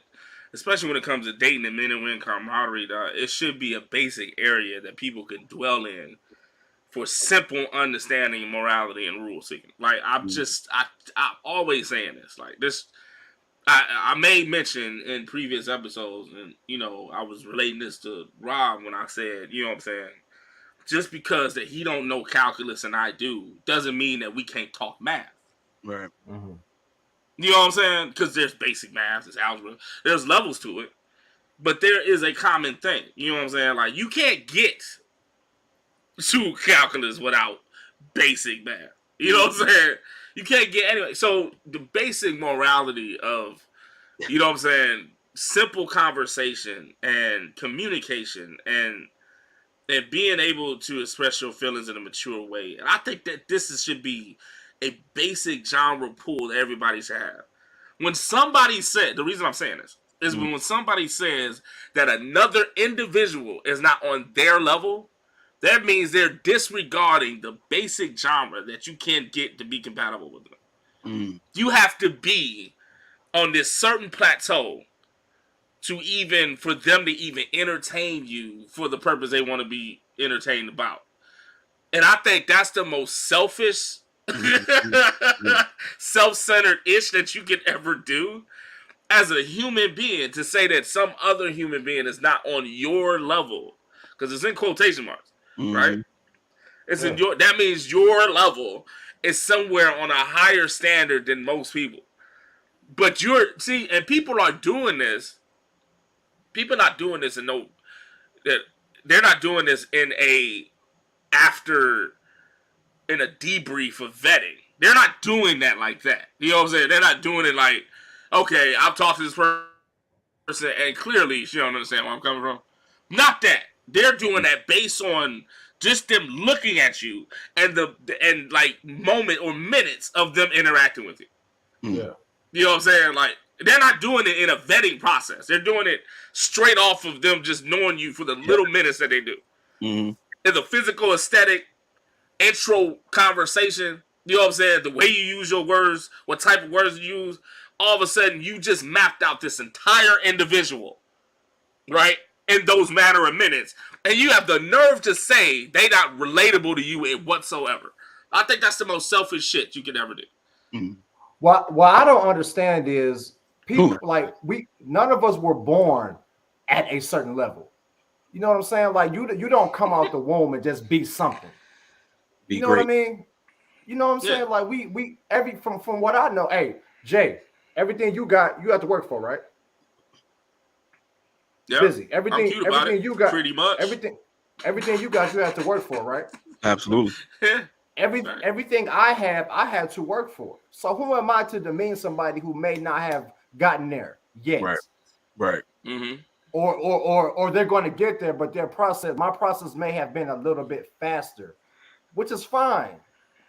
especially when it comes to dating and men and women camaraderie, it should be a basic area that people can dwell in for simple understanding, morality, and rule seeking. Like I'm always saying this. Like this, I made mention in previous episodes, and I was relating this to Rob when I said, you know what I'm saying. Just because that he don't know calculus and I do doesn't mean that we can't talk math. Right. Mm-hmm. You know what I'm saying? Because there's basic math, there's algebra, there's levels to it, but there is a common thing. You know what I'm saying? Like you can't get to calculus without basic math. You know what I'm saying? You can't get anyway. So the basic morality of, you know what I'm saying, simple conversation and communication and being able to express your feelings in a mature way. And I think that this should be a basic genre pool that everybody should have. When somebody said, the reason I'm saying this is when somebody says that another individual is not on their level, that means they're disregarding the basic genre that you can't get to be compatible with them. You have to be on this certain plateau for them to even entertain you for the purpose they want to be entertained about. And I think that's the most selfish, self-centered-ish that you can ever do as a human being, to say that some other human being is not on your level, because it's in quotation marks, right? It's in that means your level is somewhere on a higher standard than most people. But and people are doing this. People not doing this they're not doing this in a debrief of vetting. They're not doing that like that. You know what I'm saying? They're not doing it like, okay, I've talked to this person and clearly she don't understand where I'm coming from. Not that. They're doing that based on just them looking at you and like moment or minutes of them interacting with you. Yeah. You know what I'm saying? Like, they're not doing it in a vetting process. They're doing it straight off of them just knowing you for the little minutes that they do. In the physical, aesthetic, intro conversation, you know what I'm saying? The way you use your words, what type of words you use, all of a sudden you just mapped out this entire individual, right? In those matter of minutes. And you have the nerve to say they not relatable to you in whatsoever. I think that's the most selfish shit you could ever do. What I don't understand is people none of us were born at a certain level. You know what I'm saying? Like you don't come out the womb and just be something. You know what I mean? You know what I'm saying? Like we from what I know, hey, Jay, everything you got, you have to work for, right? Yeah. Busy. Everything you got, pretty much. Everything you got, you have to work for, right? Absolutely. Everything I had to work for. So who am I to demean somebody who may not have gotten there yet? Right. Mm-hmm. Or they're going to get there, but my process may have been a little bit faster, which is fine.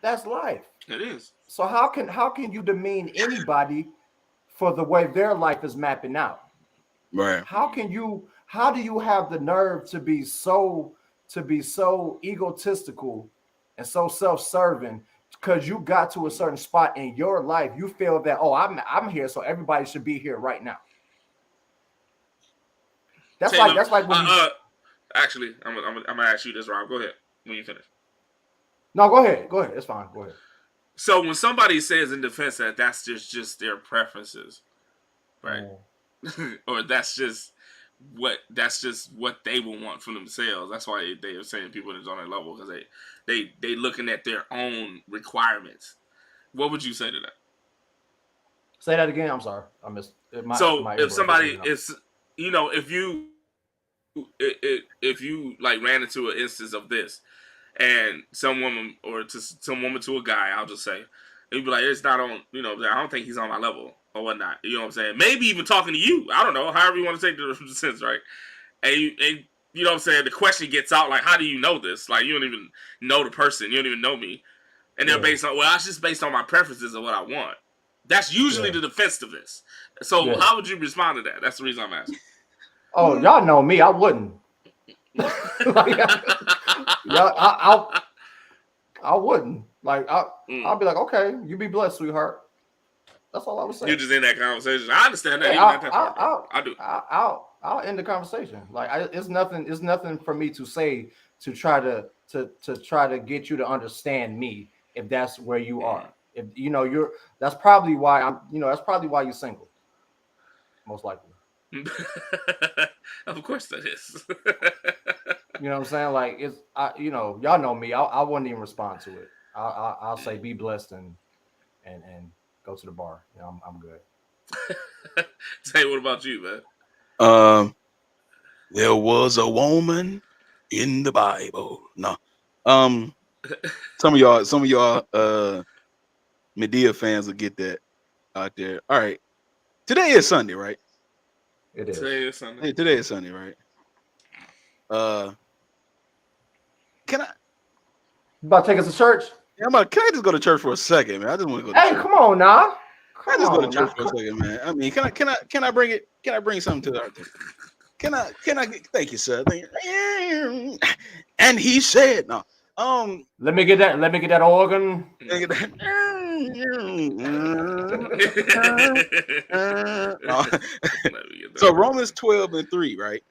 That's life. It is. So how can you demean anybody for the way their life is mapping out? Right. How do you have the nerve to be so egotistical and so self-serving because you got to a certain spot in your life? You feel that, oh, I'm here, so everybody should be here right now. That's like when actually, I'm gonna ask you this, Rob. Go ahead when you finish. No, go ahead. It's fine. Go ahead. So when somebody says in defense that that's just their preferences, right? Or that's just what they will want for themselves. That's why they are saying people that's on their level, because they looking at their own requirements. What would you say to that? Say that again. I'm sorry, I missed. If somebody is, if you like ran into an instance of this, and some woman to a guy, I'll just say, you'd be like, it's not on. I don't think he's on my level. Or whatnot, you know what I'm saying? Maybe even talking to you. I don't know. However you want to take the sense, right? And you know what I'm saying? The question gets out like, how do you know this? Like, you don't even know the person. You don't even know me. And they're based on, it's just based on my preferences of what I want. That's usually the defense of this. So how would you respond to that? That's the reason I'm asking. Oh, y'all know me. I wouldn't. I wouldn't. Like, I'll be like, okay, you be blessed, sweetheart. That's all I was saying. You're just in that conversation. I understand that. Hey, Even at that part, I do. I'll end the conversation. Like it's nothing for me to say to try to get you to understand me if that's where you are. If you know that's probably why you're single. Most likely. Of course that is. You know what I'm saying? Like y'all know me. I wouldn't even respond to it. I'll say be blessed and go to the bar. You know, I'm good. Say, what about you, man? There was a woman in the Bible. No. Some of y'all Medea fans will get that out there. All right. Today is Sunday, right? It is. Today is Sunday. Hey, today is Sunday, right? Can I You about to take us to church? can I just go to church for a second, man? I just want to go to Hey, church. come on now. Can I just go to church for a second, man? I mean, can I bring it? Can I bring something to the artist? Can I thank you, sir. Thank you. And he said, no. Let me get that organ. So Romans 12:3, right?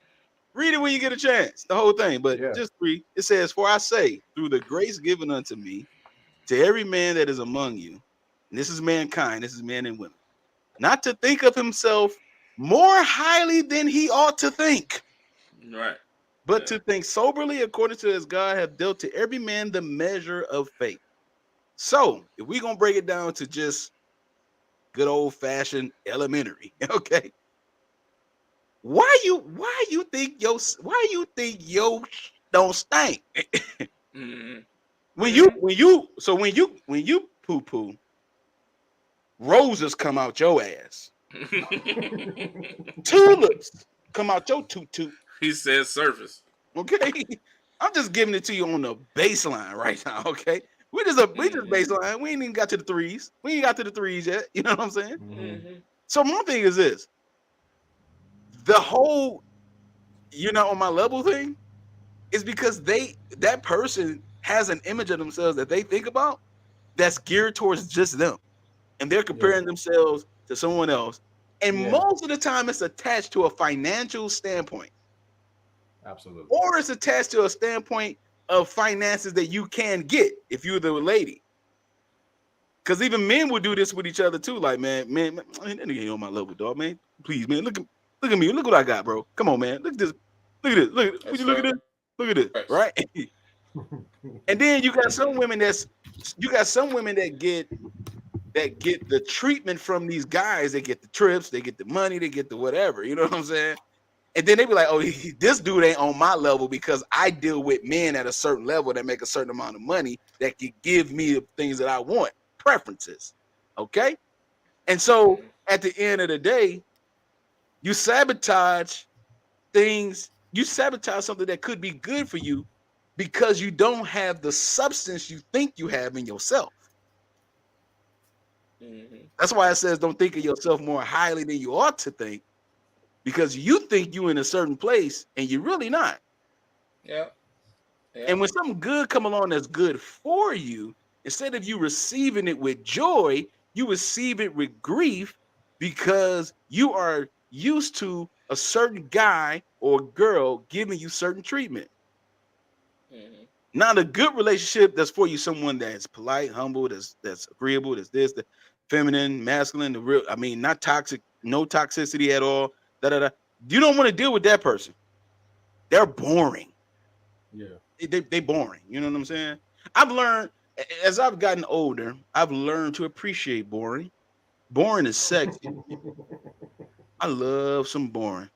Read it when you get a chance, the whole thing, but just 3. It says, "For I say, through the grace given unto me, to every man that is among you, and this is mankind, this is men and women, not to think of himself more highly than he ought to think, Right. but to think soberly according to as God hath dealt to every man the measure of faith." So, if we're gonna break it down to just good old-fashioned elementary, okay? Why you think yo don't stink? When you poo poo, roses come out your ass. Tulips come out your toot. He said surface. Okay, I'm just giving it to you on the baseline right now. Okay, we just baseline. We ain't even got to the threes. We ain't got to the threes yet. You know what I'm saying? Mm-hmm. So my thing is this: the whole you're not on my level thing is because that person has an image of themselves that they think about that's geared towards just them, and they're comparing themselves to someone else, and most of the time it's attached to a financial standpoint. Absolutely. Or it's attached to a standpoint of finances that you can get if you're the lady. Because even men will do this with each other too. Like, man, that nigga ain't on my level, dog, man. Please, man, look at me. Look what I got, bro. Come on, man. Look at this. Would you look at this? Look at this, right? And then you got some women that get the treatment from these guys. They get the trips, they get the money, they get the whatever. You know what I'm saying? And then they be like, "Oh, this dude ain't on my level because I deal with men at a certain level that make a certain amount of money that can give me the things that I want, preferences." Okay? And so at the end of the day, you sabotage things. You sabotage something that could be good for you because you don't have the substance you think you have in yourself. Mm-hmm. That's why it says don't think of yourself more highly than you ought to think. Because you think you in a certain place and you're really not. Yeah. And when something good come along that's good for you, instead of you receiving it with joy, you receive it with grief because you are used to a certain guy or girl giving you certain treatment. Mm-hmm. Not a good relationship that's for you, someone that's polite, humble, that's agreeable, that's this, the feminine, masculine, the real, not toxic, no toxicity at all. You don't want to deal with that person. They're boring. Yeah. They boring. You know what I'm saying? I've learned as I've gotten older, I've learned to appreciate boring. Boring is sexy. I love some boring.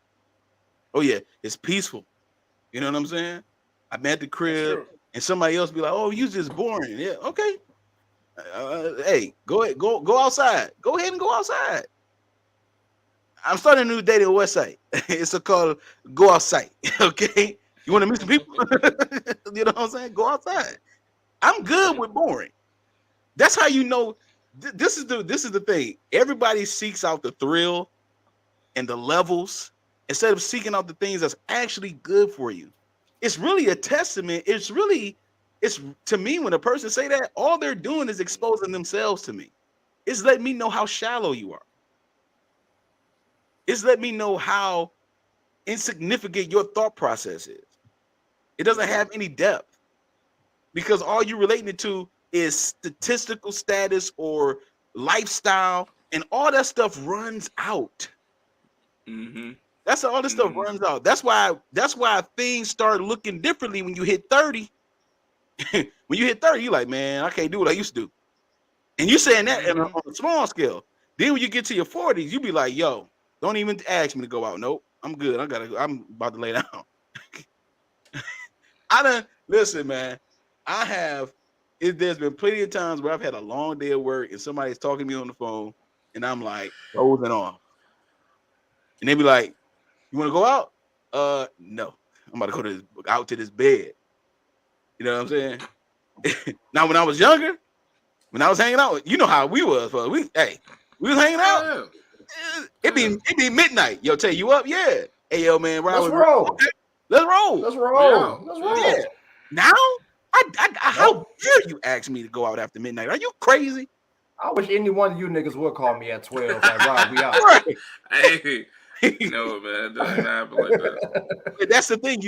Oh yeah, it's peaceful. You know what I'm saying? I'm at the crib and somebody else be like, "Oh, you just boring." Yeah, okay. Hey, go ahead, go outside. Go ahead and go outside. I'm starting a new dating website. It's called Go Outside. Okay, you want to meet some people? You know what I'm saying? Go outside. I'm good with boring. That's how you know. This is the thing. Everybody seeks out the thrill and the levels instead of seeking out the things that's actually good for you. It's really a testament. It's to me when a person say that, all they're doing is exposing themselves to me. It's letting me know how shallow you are. It's letting me know how insignificant your thought process is. It doesn't have any depth because all you relating it to is statistical status or lifestyle, and all that stuff runs out. That's how all this stuff runs out. That's why things start looking differently when you hit 30. When you hit 30, you're like, man, I can't do what I used to do. And you saying that on a small scale. Then when you get to your 40s, you be like, yo, don't even ask me to go out. Nope, I'm good. I'm about to lay down. Listen, man. There's been plenty of times where I've had a long day of work and somebody's talking to me on the phone, and I'm like dozing off. And they be like, you want to go out? No. I'm about to go out to this bed. You know what I'm saying? Now, when I was younger, when I was hanging out, you know how we was. We was hanging out. It be midnight. Yo, Tay, you up? Yeah. Hey, yo, man, let's roll. Okay. Let's roll. Let's roll. Let's roll. Yeah. Now, how dare you ask me to go out after midnight? Are you crazy? I wish any one of you niggas would call me at 12. Like, Rob, we out. Right. Hey, no, man, it doesn't happen like that. That's the thing.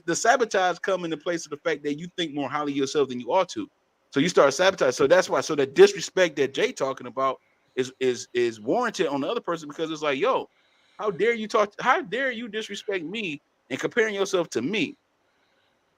The sabotage come in the place of the fact that you think more highly of yourself than you ought to. So you start sabotage. So that's why. So the disrespect that Jay talking about is warranted on the other person, because it's like, yo, how dare you disrespect me and comparing yourself to me?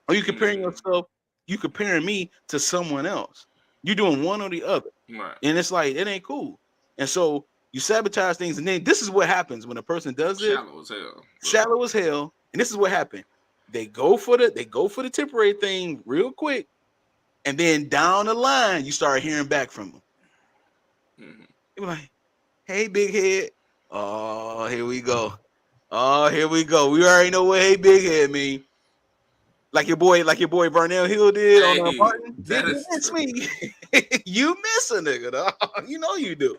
Are you comparing yourself? You comparing me to someone else? You doing one or the other, right? And it's like, it ain't cool. And so you sabotage things, and then this is what happens when a person does it. Shallow as hell. Shallow as hell. And this is what happened. They go for the temporary thing real quick, and then down the line you start hearing back from them. They be like, "Hey, big head." Oh, here we go. We already know what "hey, big head" mean. Like your boy Vernell Hill did on Martin. You miss me. You miss a nigga, dog. You know you do.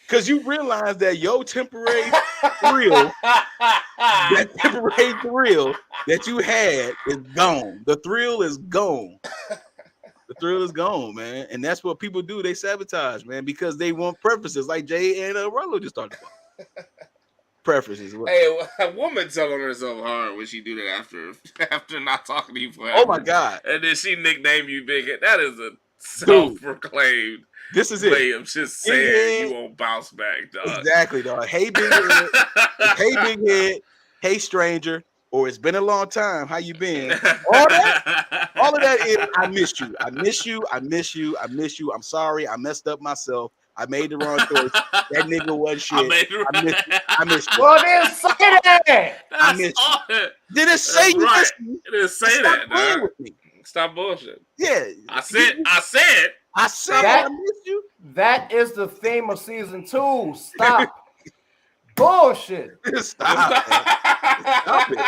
Because you realize that your temporary thrill, that temporary thrill that you had is gone. The thrill is gone. The thrill is gone, man. And that's what people do. They sabotage, man, because they want preferences, like Jay and Rollo just talked about. Preferences. Hey, a woman telling herself hard when she do that after not talking to you forever. Oh my God! And then she nicknamed you big head. That is a self-proclaimed. This is way of just saying you won't bounce back, dog. Exactly, dog. Hey, big head. Hey, big head. Hey, stranger. Or it's been a long time. How you been? All of that is I miss you. I miss you. I miss you. I miss you. I'm sorry. I messed up myself. I made the wrong choice. That nigga wasn't shit. I miss you. Well, then say that. I miss you. Did it say you miss me? It didn't say that, dog. With me. Stop bullshit. Yeah. I said I miss you. That is the theme of season 2. Stop. Bullshit. Stop it.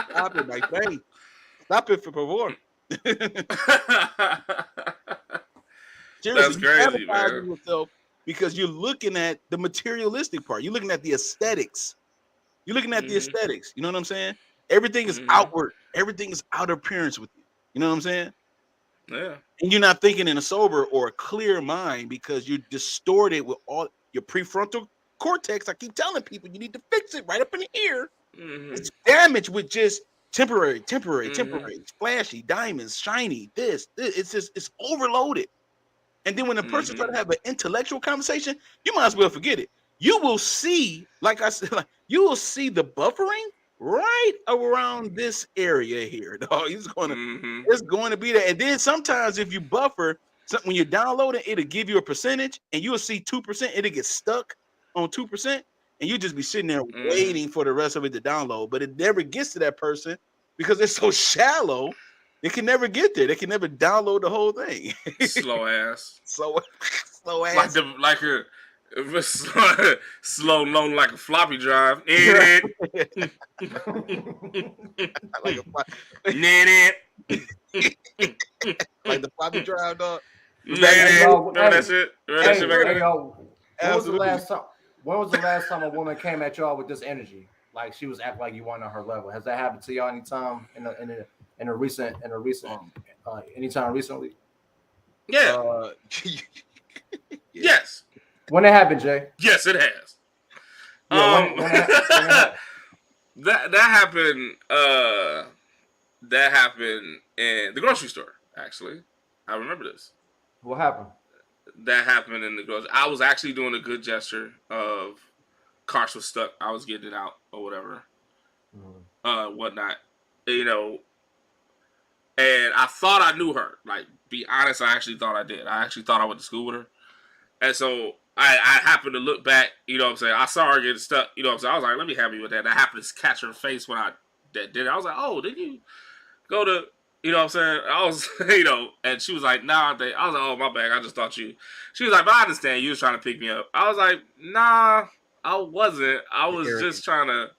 Stop it, my friend. Stop it, for favor. That's crazy, man. Yourself because you're looking at the materialistic part. You're looking at the aesthetics. You're looking at the aesthetics. You know what I'm saying? Everything is outward. Everything is outer appearance with you. You know what I'm saying? Yeah. And you're not thinking in a sober or a clear mind because you're distorted with all your prefrontal cortex. I keep telling people you need to fix it right up in the ear. It's damaged with just temporary. It's flashy, diamonds, shiny, this. It's overloaded. And then when a person tries to have an intellectual conversation, you might as well forget it. You will see, like I said, you will see the buffering right around this area here, dog. It's going to be there. And then sometimes if you buffer, when you're downloading, it'll give you a percentage, and you'll see 2%. It'll get stuck on 2%, and you just be sitting there waiting for the rest of it to download. But it never gets to that person because it's so shallow. It can never get there. They can never download the whole thing. Slow ass. Slow ass. Slow known like a floppy drive. Like the floppy drive, dog. Remember that shit? When was the last time a woman came at y'all with this energy? Like she was acting like you weren't on her level. Has that happened to y'all anytime in a recent anytime recently? Yeah. Yes. When it happened, Jay? Yes, it has. Yeah, when it happened? That happened. That happened in the grocery store. Actually, I remember this. What happened? That happened in the grocery. I was actually doing a good gesture of cart was stuck. I was getting it out or whatever, whatnot. You know, and I thought I knew her. Like, be honest, I actually thought I did. I actually thought I went to school with her, and so I happened to look back. You know what I'm saying? I saw her getting stuck. You know what I'm saying? I was like, let me help you with that. And I happened to catch her face when I did it. I was like, oh, did you go to? You know what I'm saying? I was, you know, and she was like, nah. I was like, oh, my bad. I just thought you. She was like, but I understand. You was trying to pick me up. I was like, nah, I wasn't. I was just trying to,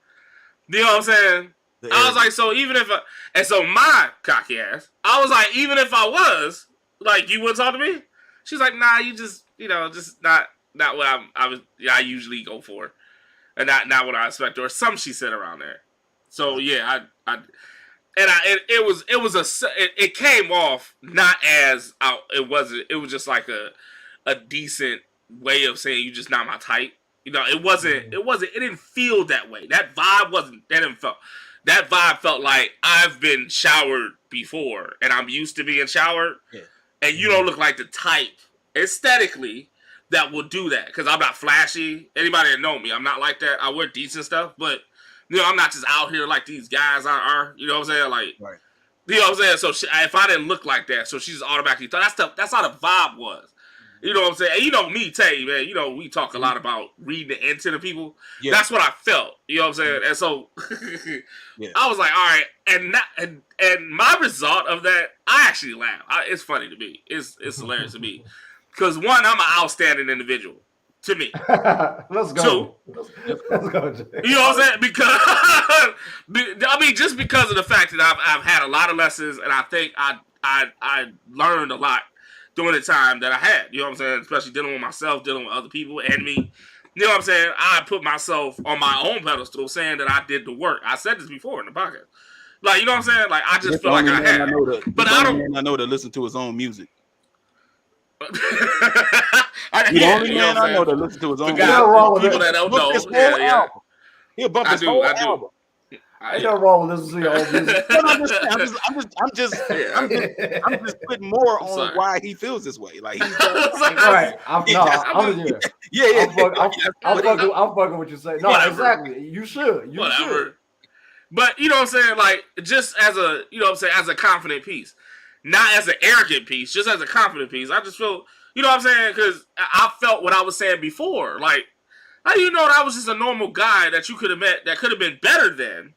you know what I'm saying? I was like, so even if and so my cocky ass, I was like, even if I was, like, you wouldn't talk to me? She's like, nah, you just, you know, just not what I usually go for. And not what I expect. Or some she said around there. So, yeah, it came off not as it was just like a decent way of saying you just not my type. You know, it didn't feel that way. That vibe felt like I've been showered before and I'm used to being showered. Yeah. And you don't look like the type aesthetically that will do that, because I'm not flashy. Anybody that know me, I'm not like that. I wear decent stuff, but you know, I'm not just out here like these guys are. You know what I'm saying? Like, right. You know what I'm saying? So if I didn't look like that, so she's automatically thought that's how the vibe was. You know what I'm saying? And you know me, Tay, man. You know, we talk a lot about reading the intent of people. Yeah. That's what I felt. You know what I'm saying? And so yeah. I was like, all right. And my result of that, I actually laughed. It's funny to me. It's hilarious to me. Because one, I'm an outstanding individual. To me. Let's go. Let's go, Jay. You know what I'm saying? Because just because of the fact that I've had a lot of lessons, and I think I learned a lot during the time that I had. You know what I'm saying? Especially dealing with myself, dealing with other people, and me. You know what I'm saying? I put myself on my own pedestal, saying that I did the work. I said this before in the podcast. Like, you know what I'm saying? Like, I just feel like I had. I know to listen to his own music. The only man I know that listen to his own. People that don't know, yeah. He'll bump his whole album. Ain't no wrong with listening to your own music. I'm just putting more on why he feels this way. Like he's right. I'm fucking what you say. No, whatever. Exactly. You should. Should. But you know what I'm saying? Like, just as a, you know what I'm saying, as a confident piece. Not as an arrogant piece, just as a confident piece. I just feel, you know what I'm saying? Because I felt what I was saying before. Like, how do you know that I was just a normal guy that you could have met that could have been better than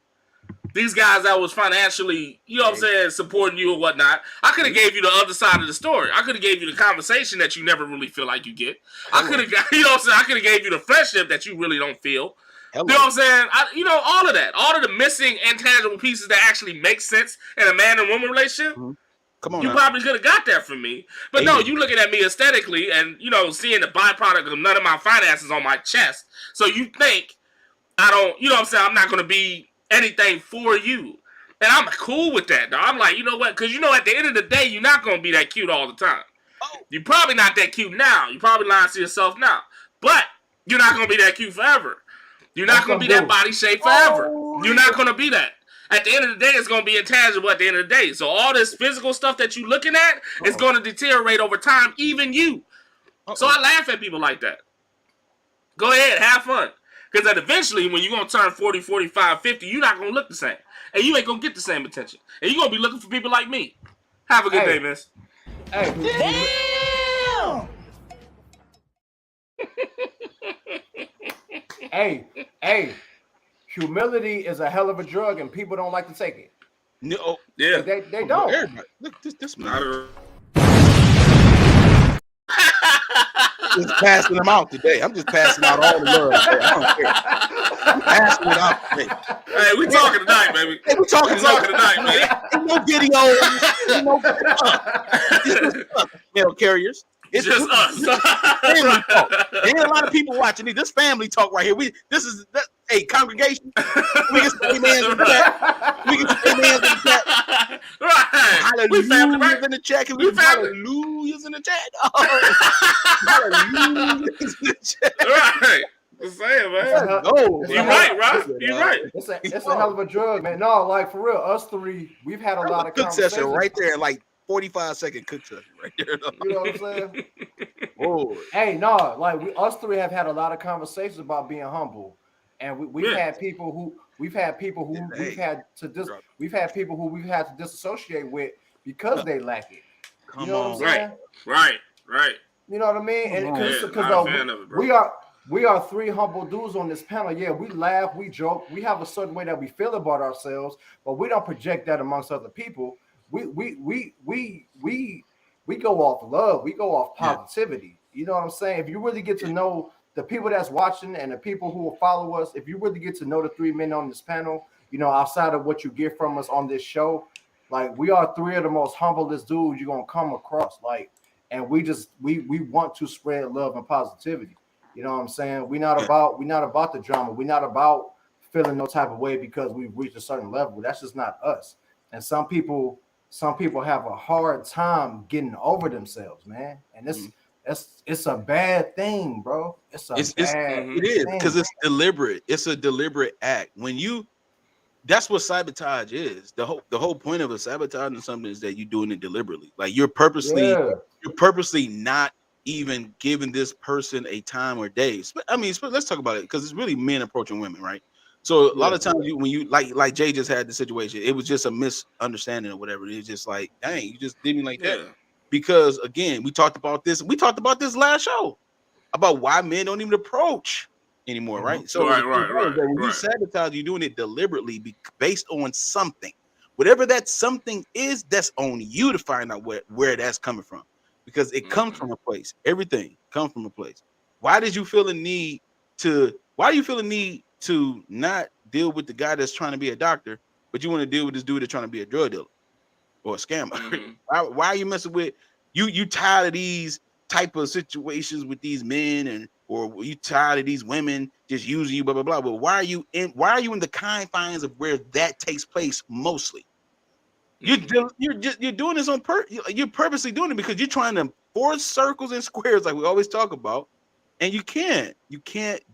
these guys that was financially, you know what I'm saying, supporting you or whatnot? I could have gave you the other side of the story. I could have gave you the conversation that you never really feel like you get. I could have, you know what I'm saying? I could have gave you the friendship that you really don't feel. Hello. You know what I'm saying? You know, all of that. All of the missing intangible pieces that actually make sense in a man and woman relationship. Mm-hmm. Come on, you probably could have got that from me. But no, you looking at me aesthetically and, you know, seeing the byproduct of none of my finances on my chest. So you think I don't, you know what I'm saying, I'm not going to be anything for you. And I'm cool with that, though. I'm like, you know what? Because, you know, at the end of the day, you're not going to be that cute all the time. You're probably not that cute now. You're probably lying to yourself now. But you're not going to be that cute forever. You're not going to be that body shape forever. You're not going to be that. At the end of the day, it's going to be intangible at the end of the day. So all this physical stuff that you're looking at is going to deteriorate over time, even you. So I laugh at people like that. Go ahead, have fun. Because then eventually, when you're going to turn 40, 45, 50, you're not going to look the same. And you ain't going to get the same attention. And you're going to be looking for people like me. Have a good day, miss. Hey, damn! Hey. Humility is a hell of a drug, and people don't like to take it. No, yeah, they don't. Look, this man. Just passing them out today. I'm just passing out all the love. I don't care. I'm passing it out today. Hey, we talking tonight, baby. Hey, we talking tonight, man. Ain't no videos. Mail carriers. It's just us. family talk. There ain't a lot of people watching this. This family talk right here. Hey, congregation. We can say amen in the chat. We can say amen in the chat. Right. Hallelujah We family, right? in the chat. Can We we family. hallelujahs in the chat? Oh, hallelujahs in the chat. Right. Just saying, man. No, You right, Rob. You right. It's a hell of a drug, man. No, like for real, us three, we've had a lot of cook conversations. session right there, like 45-second cook session right there. You know what I'm saying? Oh, Hey, no, like us three have had a lot of conversations about being humble, and we've had people who we've had people who we've had to disassociate with because they lack it. You know what I'm saying? Right. You know what I mean? And because we are three humble dudes on this panel. Yeah, we laugh, we joke, we have a certain way that we feel about ourselves, but we don't project that amongst other people. We go off love, we go off positivity. You know what I'm saying? If you really get to know the people that's watching and the people who will follow us, if you really get to know the three men on this panel, you know, outside of what you get from us on this show, like we are three of the most humblest dudes you're gonna come across. Like, and we want to spread love and positivity. You know what I'm saying? We're not about the drama. We're not about feeling no type of way because we've reached a certain level. That's just not us. And some people have a hard time getting over themselves, man. And it's a bad thing, bro. It is because it's deliberate. It's a deliberate act. That's what sabotage is. The whole point of a sabotaging something is that you're doing it deliberately. Like you're purposely not even giving this person a time or days. I mean, let's talk about it because it's really men approaching women, right? So a lot of times when you like Jay just had the situation, it was just a misunderstanding or whatever. It's just like, dang, you just did me like that. Because again, we talked about this last show about why men don't even approach anymore, right? So right. When you sabotage, you're doing it deliberately based on something. Whatever that something is, that's on you to find out where that's coming from. Because it comes from a place. Everything comes from a place. Why do you feel the need to not deal with the guy that's trying to be a doctor, but you want to deal with this dude that's trying to be a drug dealer or a scammer? Why are you messing with you tired of these type of situations with these men or you tired of these women just using you, blah blah blah? But why are you in the confines of where that takes place mostly? You're doing this on purpose. You're purposely doing it because you're trying to force circles and squares like we always talk about, and you can't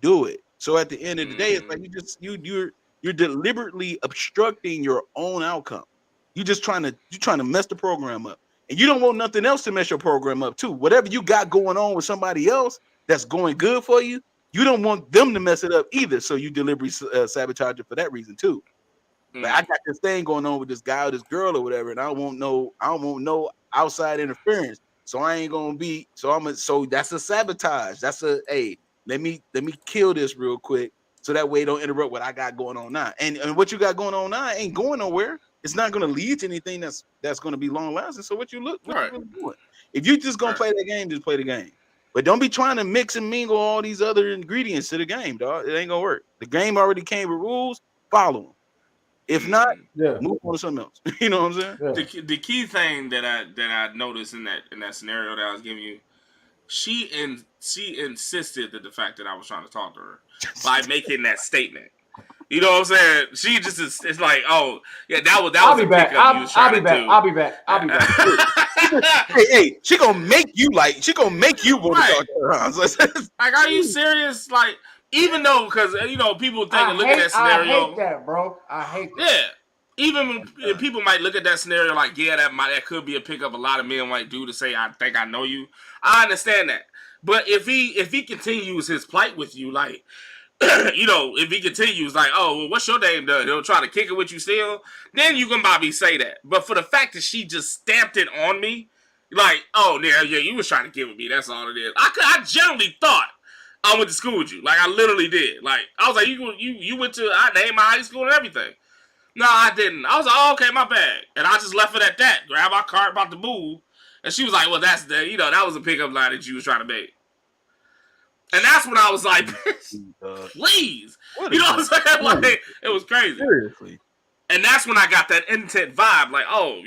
do it. So at the end of the day, it's like you're deliberately obstructing your own outcome. You're trying to mess the program up, and you don't want nothing else to mess your program up too. Whatever you got going on with somebody else that's going good for you, you don't want them to mess it up either. So you deliberately sabotage it for that reason too. Like I got this thing going on with this guy or this girl or whatever, and I don't want no outside interference. So I ain't gonna be. So that's a sabotage. That's let me kill this real quick so that way it don't interrupt what I got going on now. And what you got going on now ain't going nowhere. It's not gonna lead to anything that's gonna be long lasting. So what you really doing? If you just gonna play the game, just play the game. But don't be trying to mix and mingle all these other ingredients to the game, dog. It ain't gonna work. The game already came with rules. Follow them. If not, move on to something else. You know what I'm saying? Yeah. The key thing that I noticed in that scenario that I was giving you, she insisted that the fact that I was trying to talk to her by making that statement. You know what I'm saying? She just it's like, oh yeah, that was I'll be back. I'll be back. hey, she gonna make you want to talk to her. Like, are you serious? Like, even though, because people look at that scenario. I hate that, bro. I hate that. Yeah. Even when people might look at that scenario like, yeah, that could be a pickup a lot of men might do to say, I think I know you. I understand that. But if he continues his plight with you, like, if he continues like, oh, well, what's your name done? He'll try to kick it with you still, then you can probably say that. But for the fact that she just stamped it on me, like, oh, yeah, you was trying to get with me. That's all it is. I generally thought I went to school with you. Like, I literally did. Like, I was like, you went to, I named my high school and everything. No, I didn't. I was like, oh, okay, my bad. And I just left it at that. Grabbed my cart, about to move. And she was like, well, that's that was a pickup line that you was trying to make. And that's when I was like, please. You know what I'm saying? Like, it was crazy. Seriously. And that's when I got that intent vibe. Like, oh,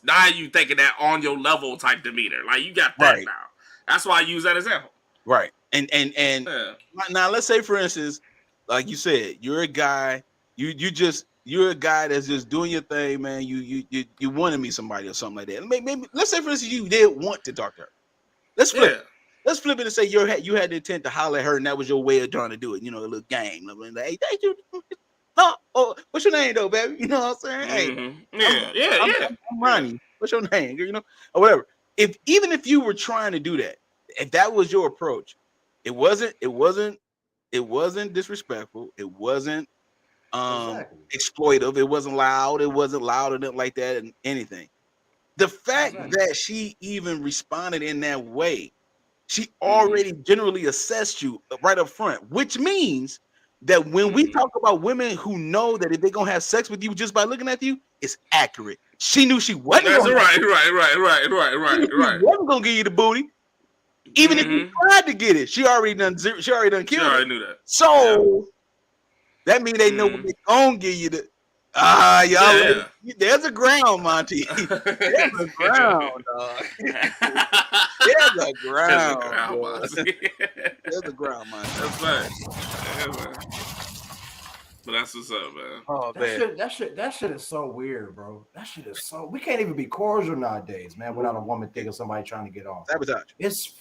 now you thinking that on your level type demeanor. Like, you got that now. That's why I use that example. Right. And Yeah. now let's say, for instance, like you said, you're a guy, you're a guy that's just doing your thing, man. You want to meet somebody or something like that. And maybe let's say, for instance, you did want to talk to her. Let's flip. Yeah. Let's flip it and say you had the intent to holler at her, and that was your way of trying to do it. You know, a little game. Like, hey, thank you. Huh? Oh, what's your name though, baby? You know what I'm saying? Mm-hmm. Hey, Yeah. I'm Ronnie. What's your name? You know, or whatever. Even if you were trying to do that, if that was your approach, it wasn't disrespectful. It wasn't exploitive. It wasn't loud. It wasn't loud or nothing like that and anything. The fact that she even responded in that way, she already generally assessed you right up front, which means that when we talk about women who know that if they're gonna have sex with you just by looking at you, it's accurate. She knew she wasn't That's gonna right. wasn't gonna give you the booty. Even if you tried to get it, she already done killed She already it. knew that. So that means they know what they gonna give you the there's a ground, Monty. There's a ground, dog. There's a ground, Monty. There's a ground, Monty. That's right. Yeah, man. But that's what's up, man. Oh, man. That shit is so weird, bro. That shit is so. We can't even be cordial nowadays, man, without a woman thinking somebody trying to get on. Sabotage. It's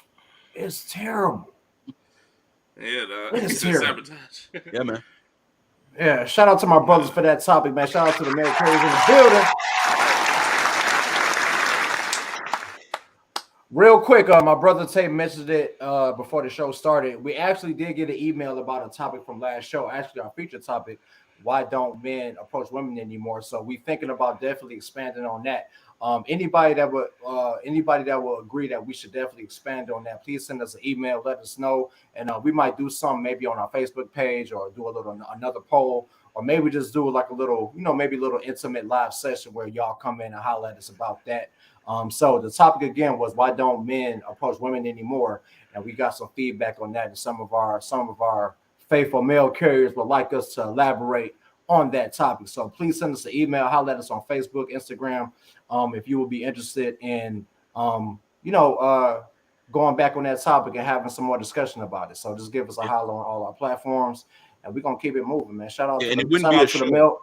terrible. Yeah, dog. It's terrible. Sabotage. Yeah, man. Yeah, shout out to my brothers for that topic, man. Shout out to the male carriers in the building. Real quick, my brother Tay mentioned it before the show started. We actually did get an email about a topic from last show, actually our feature topic, why don't men approach women anymore? So we thinking about definitely expanding on that. Anybody that will agree that we should definitely expand on that, please send us an email, let us know, and we might do some maybe on our Facebook page or do another poll, or maybe just do like a little, maybe a little intimate live session where y'all come in and holler at us about that. So the topic again was why don't men approach women anymore? And we got some feedback on that, and some of our faithful male carriers would like us to elaborate on that topic. So please send us an email, holler at us on Facebook, Instagram, if you would be interested in going back on that topic and having some more discussion about it. So just give us a holler on all our platforms, and we're gonna keep it moving, man. Shout out to the male.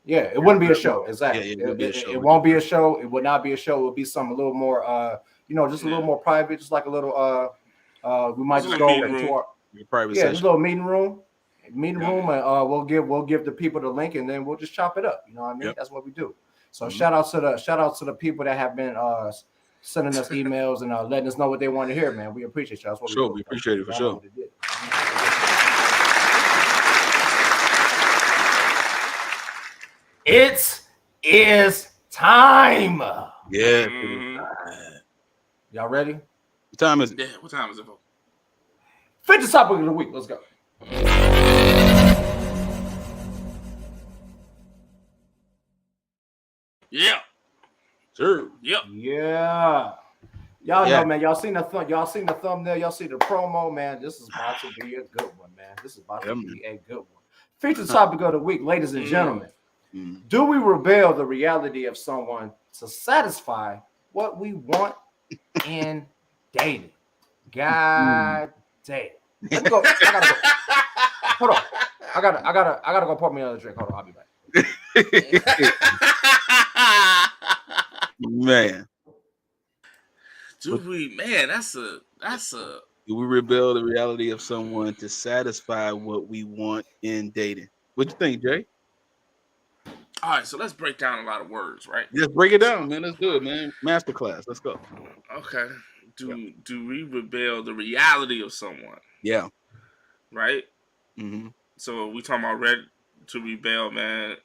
Yeah, it wouldn't be a show. Exactly. It won't be a show. It would not be a show. It would be something a little more, just a little more private, just like a little, we might just go into our private session. Just a little meeting room, and we'll give the people the link, and then we'll just chop it up. You know what I mean? Yep. That's what we do. So shout out to the people that have been sending us emails and letting us know what they want to hear, man. We appreciate y'all. That's what we appreciate it for sure. It is time. Yeah. Y'all ready? What time is it? Yeah, what time is it? Feature topic of the week. Let's go. Yeah. Sure. Yep. Yeah. Y'all know, man. Y'all seen the thumbnail. Y'all see the promo, man. This is about to be a good one, man. This is about to be a good one. Feature topic of the week, ladies and gentlemen. Do we reveal the reality of someone to satisfy what we want in dating? God damn. Let me go. I gotta go. Hold on. I gotta go pour me another drink. Hold on, I'll be back. Man. Do we reveal the reality of someone to satisfy what we want in dating? What you think, Jay? All right, so let's break down a lot of words, right? Just break it down, man. Let's do it, man. Masterclass. Let's go. Okay. Do we reveal the reality of someone? Yeah. Right? Mm-hmm. So we talking about to rebel, man.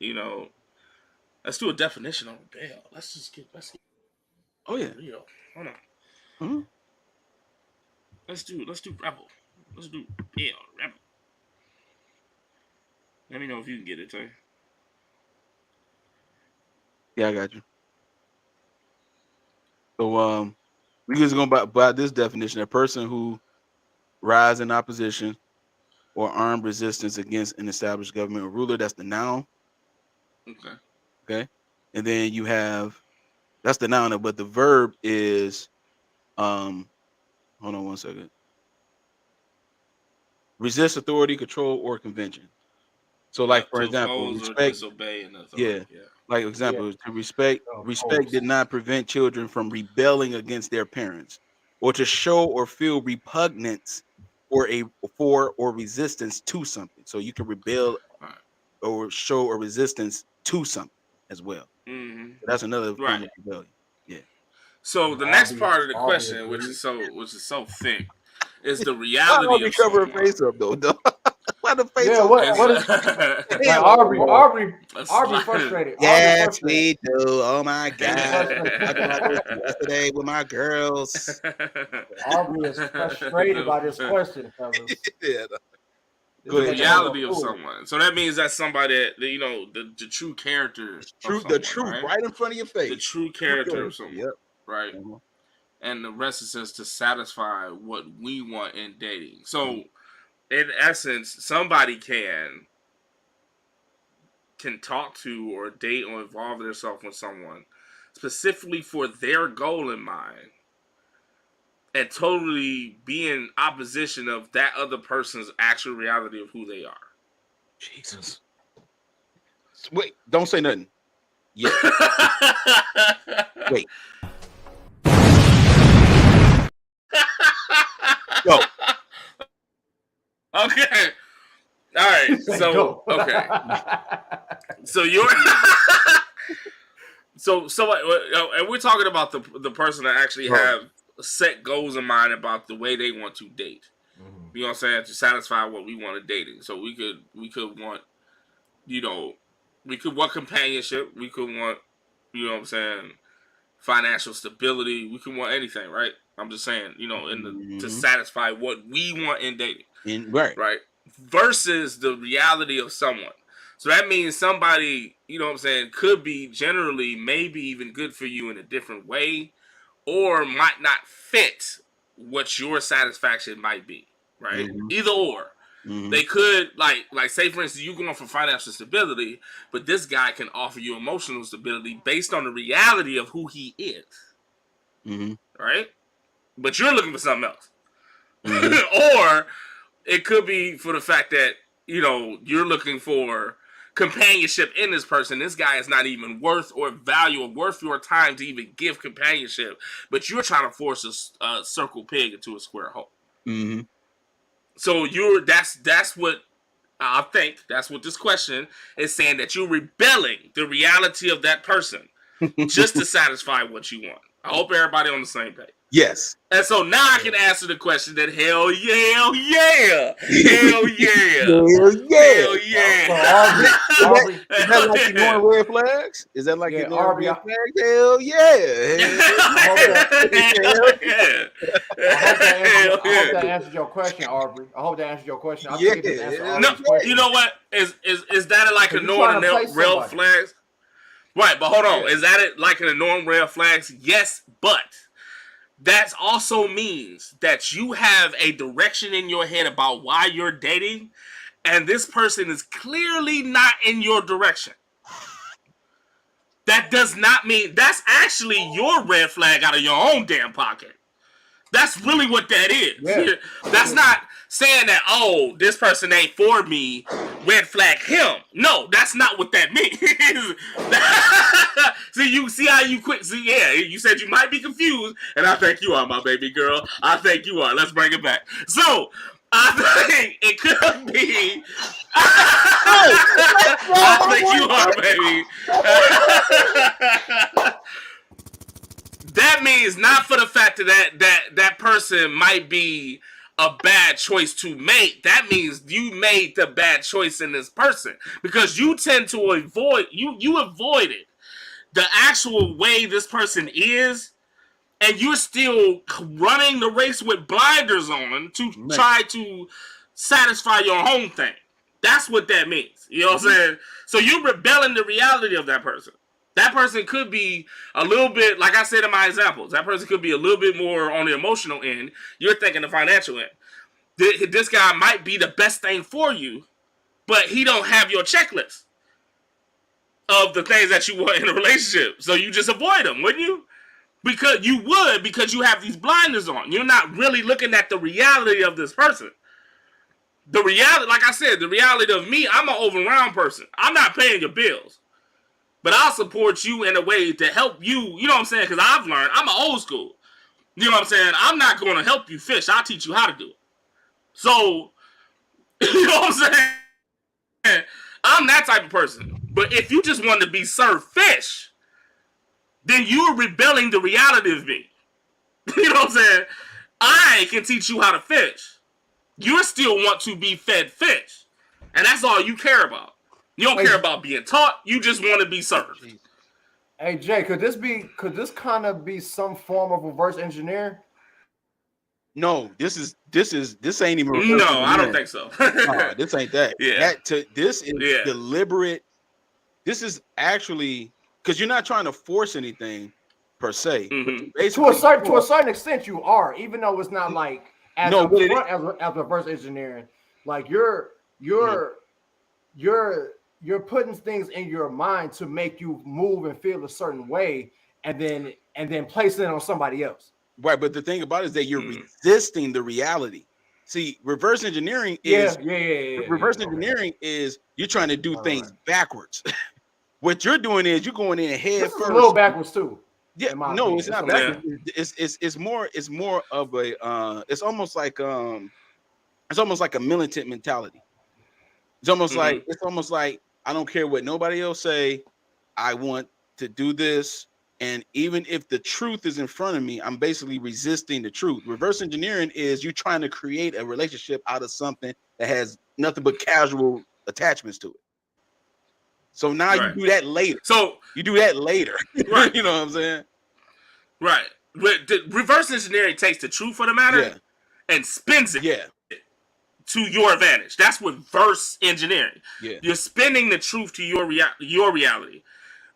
Let's do a definition on rebel. Let's get Oh yeah. real. Hold on. Mm-hmm. Let's do rebel. Let's do rebel. Let me know if you can get it, Tay. Yeah, I got you. So we just going by this definition: a person who rise in opposition or armed resistance against an established government or ruler. That's the noun. Okay. And then you have that's the noun, but the verb is Hold on one second. Resist authority, control, or convention. So, like for to example, oppose or respect. disobey an authority. Yeah. Yeah. Like example, to respect. Of Respect course. did not prevent children from rebelling against their parents, or to show or feel repugnance or resistance to something. So you can rebel All right. or show a resistance to something as well. Mm-hmm. So that's another form Right. of rebellion. Yeah. So the next Aubrey- part of the Aubrey question, which agreed. is so thick, is the Why reality Aubrey of cover her someone. face up though? Why the face Yeah, so what is It's- like Aubrey frustrated. Aubrey Yes, frustrated. we do. Oh my He's god. Talking about this frustrated. yesterday with my girls. Aubrey is frustrated by this question, fellas. Yeah. This Go the ahead, nigga wanna reality of fool. someone. So that means that's somebody that you know the true character of True, someone, the truth right? right in front of your face. The true character of someone, Yep. right? Mhm. And the rest is just to satisfy what we want in dating. So, in essence, somebody can talk to or date or involve themselves with someone specifically for their goal in mind and totally be in opposition of that other person's actual reality of who they are. Jesus. Wait, don't say nothing. Yeah. Wait. Go. Okay. All right. So Go. okay. So you're so and we're talking about the person that actually have set goals in mind about the way they want to date. Mhm. You know what I'm saying? To satisfy what we want in dating. So we could want, you know, we could want companionship. We could want, you know what I'm saying, financial stability. We could want anything, right? I'm just saying, you know, to satisfy what we want in dating. Right? Versus the reality of someone. So that means somebody, you know what I'm saying, could be generally maybe even good for you in a different way or might not fit what your satisfaction might be, right? Either or. They could like say for instance you going for financial stability, but this guy can offer you emotional stability based on the reality of who he is, right? But you're looking for something else, or it could be for the fact that you know you're looking for companionship in this person. This guy is not even worth or value or worth your time to even give companionship, but you're trying to force a circle peg into a square hole. So that's what I think. That's what this question is saying, that you're rebelling the reality of that person just to satisfy what you want. I hope everybody on the same page. Yes. And so now I can answer the question that hell yeah, hell yeah. Hell yeah. Aubrey, Is that like ignoring red flags? Is that like ignoring red flags? Hell yeah. I hope that answered your question, Aubrey. I hope that answered your question. I think it answered Aubrey's question. You know what? Is that like ignoring the red flags? Right, but hold on. Is that it like an ignoring red flags? Yes, but that also means that you have a direction in your head about why you're dating, and this person is clearly not in your direction. That does not mean that's actually your red flag out of your own damn pocket. That's really what that is. Yeah. That's not saying that, oh, this person ain't for me, red flag him. No, that's not what that means. See, you see how you quit. See, yeah, you said you might be confused, and I think you are, my baby girl. I think you are. Let's bring it back. So, I think it could be. I think you are, baby. That means not for the fact that person might be a bad choice to make. That means you made the bad choice in this person because you tend to avoided the actual way this person is, and you're still running the race with blinders on to try to satisfy your own thing. That's what that means. You know what I'm saying? So you're rebelling the reality of that person. That person could be a little bit, like I said in my examples, that person could be a little bit more on the emotional end. You're thinking the financial end. This guy might be the best thing for you, but he don't have your checklist of the things that you want in a relationship. So you just avoid him, wouldn't you? Because you have these blinders on. You're not really looking at the reality of this person. The reality, like I said, the reality of me, I'm an overround person. I'm not paying your bills. But I'll support you in a way to help you. You know what I'm saying? Because I've learned, I'm an old school. You know what I'm saying? I'm not going to help you fish. I'll teach you how to do it. So, you know what I'm saying? I'm that type of person. But if you just want to be served fish, then you're rebelling the reality of me. You know what I'm saying? I can teach you how to fish. You still want to be fed fish. And that's all you care about. You don't care about being taught. You just want to be served. Hey Jay, could this kind of be some form of reverse engineering? No, this ain't even. No, I don't think so. No, this ain't that. Yeah. This is deliberate. This is actually because you're not trying to force anything per se. To a certain extent, you are, even though it's not like as reverse engineering. Like you're putting things in your mind to make you move and feel a certain way, and then placing it on somebody else. Right, but the thing about it is that you're resisting the reality. See, reverse engineering is engineering is you're trying to do things backwards. What you're doing is you're going in head first. A little backwards too. Yeah, no, it's not backwards. It's more of a it's almost like a militant mentality. It's almost like I don't care what nobody else say. I want to do this. And even if the truth is in front of me, I'm basically resisting the truth. Reverse engineering is you trying to create a relationship out of something that has nothing but casual attachments to it. So now you do that later. Right. You know what I'm saying? Right. The reverse engineering takes the truth of the matter and spins it to your advantage. That's reverse engineering. Yeah. You're spinning the truth to your reality.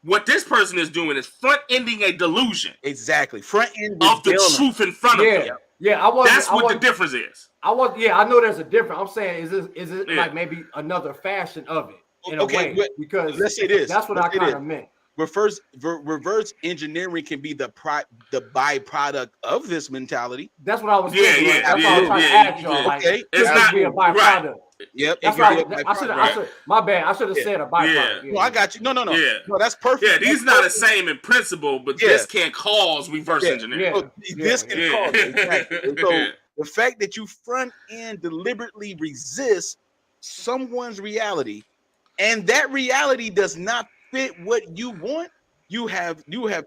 What this person is doing is front-ending a delusion. Exactly. Front-ending of the truth in front of them. Yeah, that's what the difference is. I know there's a difference. I'm saying, is it like maybe another fashion of it in a way? Because let's say this. That's what I kind of meant. Reverse engineering can be the byproduct of this mentality. That's what I was thinking. That's what I was trying to ask y'all. Like, it's not be a byproduct. Right. Yep. That's right. I should. My bad. I should have said a byproduct. No, I got you. No. Yeah. No, that's perfect. Yeah, these not the same in principle, but this can cause reverse engineering. This can cause it. Exactly. So the fact that you front end deliberately resist someone's reality, and that reality does not fit what you want, you have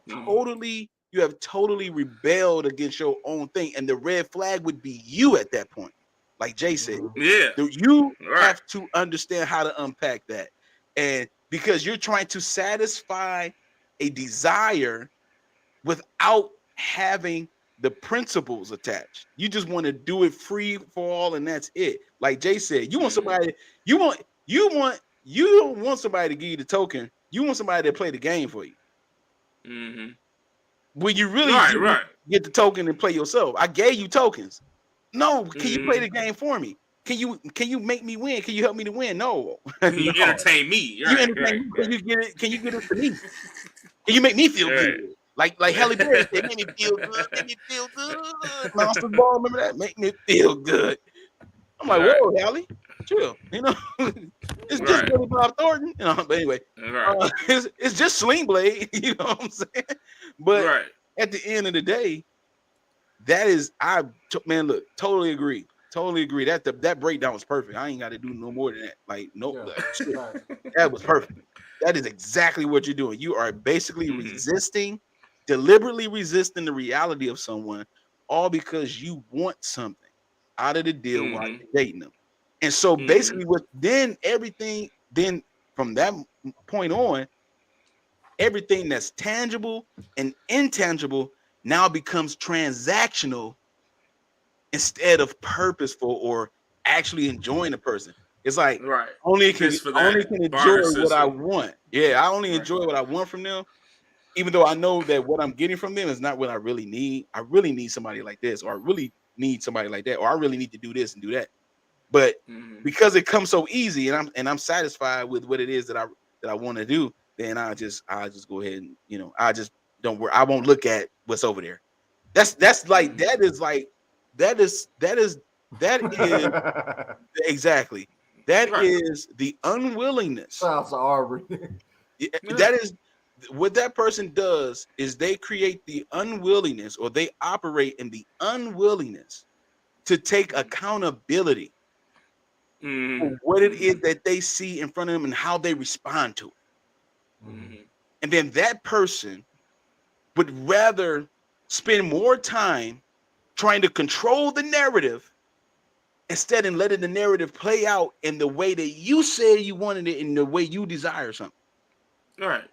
totally rebelled against your own thing, and the red flag would be you at that point. Like Jay said, you have to understand how to unpack that. And because you're trying to satisfy a desire without having the principles attached. You just want to do it free for all, and that's it. Like Jay said, you want somebody, you don't want somebody to give you the token. You want somebody to play the game for you. Mm-hmm. When you really get the token and play yourself. I gave you tokens. No, can you play the game for me? Can you make me win? Can you help me to win? No. You entertain me. You entertain me. Can you get it for me? Can you make me feel good? Like Halle Berry said, make me feel good. Make me feel good. Monster Ball, remember that? Make me feel good. I'm like, whoa, Halle, chill. You know, it's just Billy Bob Thornton. You know, but anyway, it's just Sling Blade. You know what I'm saying? But at the end of the day, that is, look, totally agree. That breakdown was perfect. I ain't got to do no more than that. Like, that was perfect. That is exactly what you're doing. You are basically deliberately resisting the reality of someone, all because you want something out of the deal while you're dating them. And so basically then from that point on, everything that's tangible and intangible now becomes transactional instead of purposeful or actually enjoying the person. It's like only can enjoy what I want. Yeah, I only enjoy what I want from them, even though I know that what I'm getting from them is not what I really need. I really need somebody like this, or I really need somebody like that, or I really need to do this and do that. But because it comes so easy, and I'm satisfied with what it is that I want to do, then I just go ahead and I just Don't worry, I won't look at what's over there. That's like that is exactly that Right. is the unwillingness. Sounds Aubrey. That is what that person does is they create the unwillingness, or they operate in the unwillingness to take accountability for what it is that they see in front of them and how they respond to it. And then that person would rather spend more time trying to control the narrative instead of letting the narrative play out in the way that you said you wanted it, in the way you desire something. Right.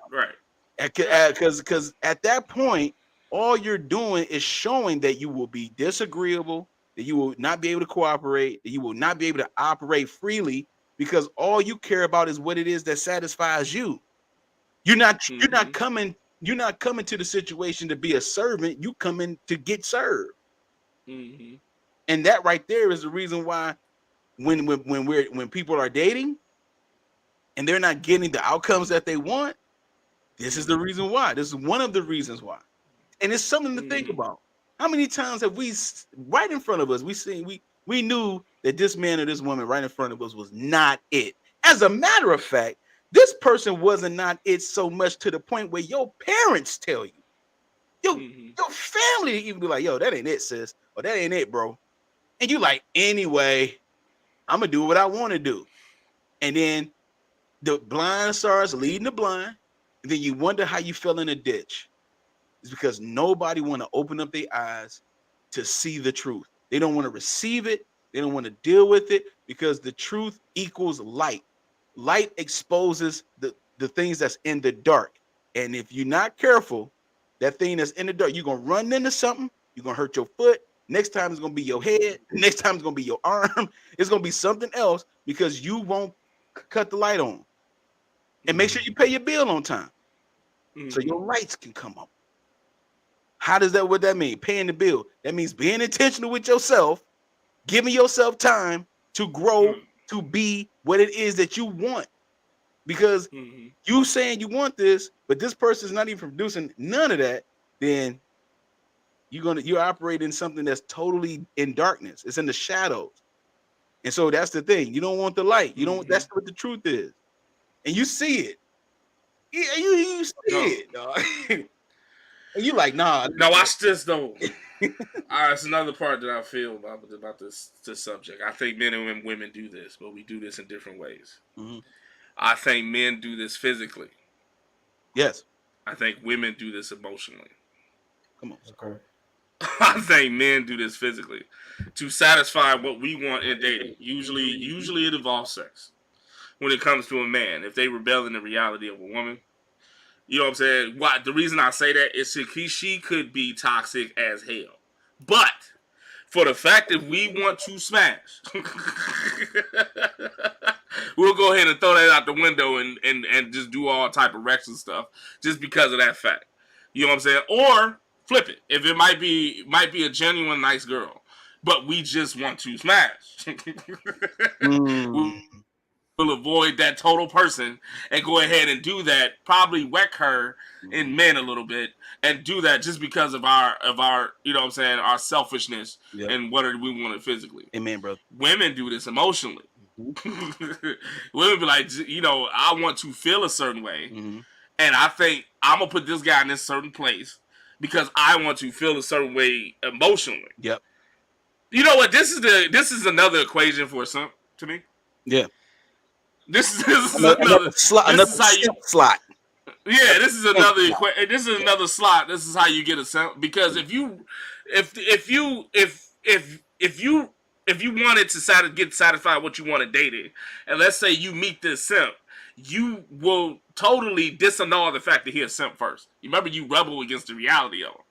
Because at that point, all you're doing is showing that you will be disagreeable, that you will not be able to cooperate, that you will not be able to operate freely, because all you care about is what it is that satisfies you. You're not coming to the situation to be a servant. You come in to get served. And that right there is the reason why when people are dating and they're not getting the outcomes that they want, this is the reason why. This is one of the reasons why. And it's something to think about. How many times have we, right in front of us, we knew that this man or this woman right in front of us was not it. As a matter of fact, this person wasn't not it so much to the point where your parents tell you, your family even be like, yo, that ain't it, sis, or that ain't it, bro. And you like, anyway, I'm gonna do what I want to do. And then the blind starts leading the blind, and then you wonder how you fell in a ditch. It's because nobody want to open up their eyes to see the truth. They don't want to receive it. They don't want to deal with it, because the truth equals light. Light exposes the things that's in the dark. And if you're not careful, that thing that's in the dark, you're going to run into something. You're going to hurt your foot. Next time it's going to be your head. Next time it's going to be your arm. It's going to be something else, because you won't cut the light on. And make sure you pay your bill on time, so your lights can come on. What that mean? Paying the bill. That means being intentional with yourself, giving yourself time to grow, to be what it is that you want. Because you saying you want this, but this person's not even producing none of that, then you're operating something that's totally in darkness. It's in the shadows. And so that's the thing. You don't want the light. You don't. That's what the truth is. And you see it. Yeah, you see it, dog. And you like, nah. No, watch this though. It's another part that I feel about this subject. I think men and women do this, but we do this in different ways. I think men do this physically. Yes. I think women do this emotionally. Come on. Okay. I think men do this physically to satisfy what we want in dating. Usually it involves sex. When it comes to a man, if they rebel in the reality of a woman, you know what I'm saying? The reason I say that is she could be toxic as hell. But for the fact that we want to smash, we'll go ahead and throw that out the window and just do all type of wrecks and stuff just because of that fact. You know what I'm saying? Or flip it. If it might be a genuine nice girl, but we just want to smash. We'll avoid that total person and go ahead and do that, probably wreck her in men a little bit, and do that just because of our you know what I'm saying, our selfishness and what we wanted physically. Amen, brother. Women do this emotionally. Women be like, you know, I want to feel a certain way, and I think I'm gonna put this guy in this certain place because I want to feel a certain way emotionally. Yep. You know what? This is another equation for some to me. Yeah. This is another slot. Yeah, this is another this is another slot. This is how you get a simp. Because if you wanted to get satisfied what you want to dating, and let's say you meet this simp, you will totally disannul the fact that he's a simp first. You remember, you rebel against the reality of him.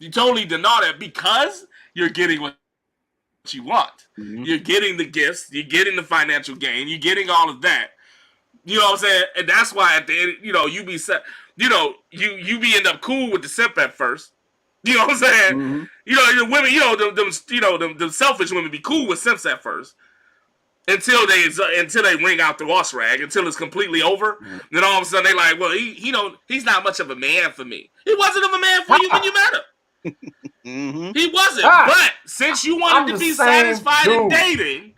You totally deny that because you're getting what you want. You're getting the gifts, you're getting the financial gain, you're getting all of that. You know what I'm saying? And that's why at the end, you know, you be end up cool with the simp at first. You know what I'm saying? You know, the women, you know, them selfish women be cool with simps at first. until they ring out the loss rag, until it's completely over. Then all of a sudden they like, well, he's not much of a man for me. He wasn't of a man for you when you met him. He wasn't. But since you wanted to be satisfied in dating,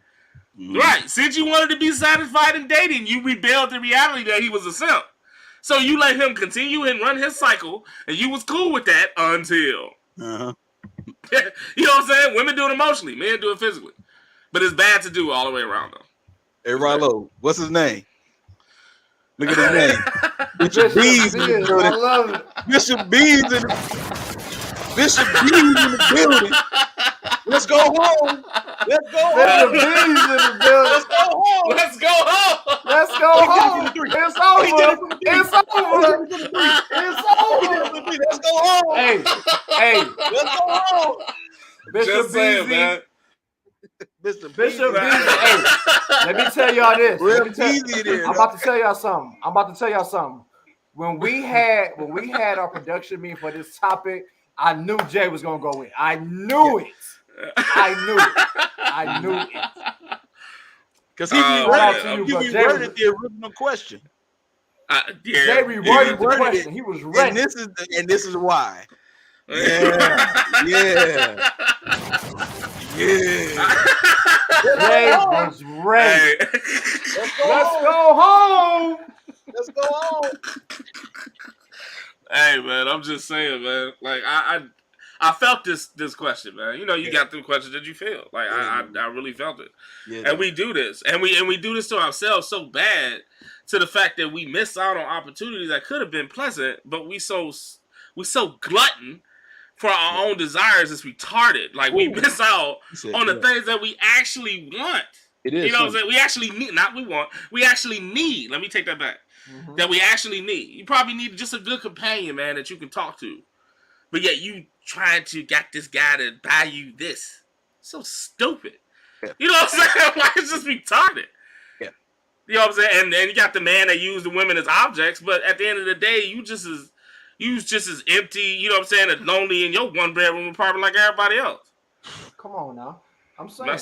right? Since you wanted to be satisfied in dating, you rebelled the reality that he was a simp. So you let him continue and run his cycle, and you was cool with that until. You know what I'm saying? Women do it emotionally, men do it physically. But it's bad to do all the way around, though. Hey, Rollo, what's his name? Look at his name. Bishop B's in the building. I love it. Bishop B's in the building. Let's go home. Let's go home. Bishop B's in the building. Let's go home. Let's go home. Let's go home. It's over. It's over. It's over. Let's go home. Hey. Let's go home. Bishop saying, B's. man. Bishop B's. Hey, let me tell y'all this. I'm about to tell y'all something. When we had our production meeting for this topic, I knew Jay was gonna go in. I knew it. Because he reworded the original question. Jay reworded the question. He was ready. And this is why. Yeah. Jay was ready. Hey. Let's go home. Let's go home. Hey, man, I'm just saying, man. Like I felt this question, man. You know, you got the question that you feel. Like I really felt it. Yeah, and we do this, and we do this to ourselves so bad, to the fact that we miss out on opportunities that could have been pleasant, but we so glutton for our own desires, it's retarded. Like we miss out on the things that we actually want. It is. You know what I'm saying? We actually need, not we want, we actually need. Let me take that back. Mm-hmm. That we actually need. You probably need just a good companion, man, that you can talk to. But yet you trying to get this guy to buy you this. So stupid. Yeah. You know what I'm saying? Like, it's just retarded. Yeah. You know what I'm saying? And then you got the man that used the women as objects, but at the end of the day, you just as empty, you know what I'm saying, as lonely in your one bedroom apartment like everybody else. Come on now. I'm saying, yeah,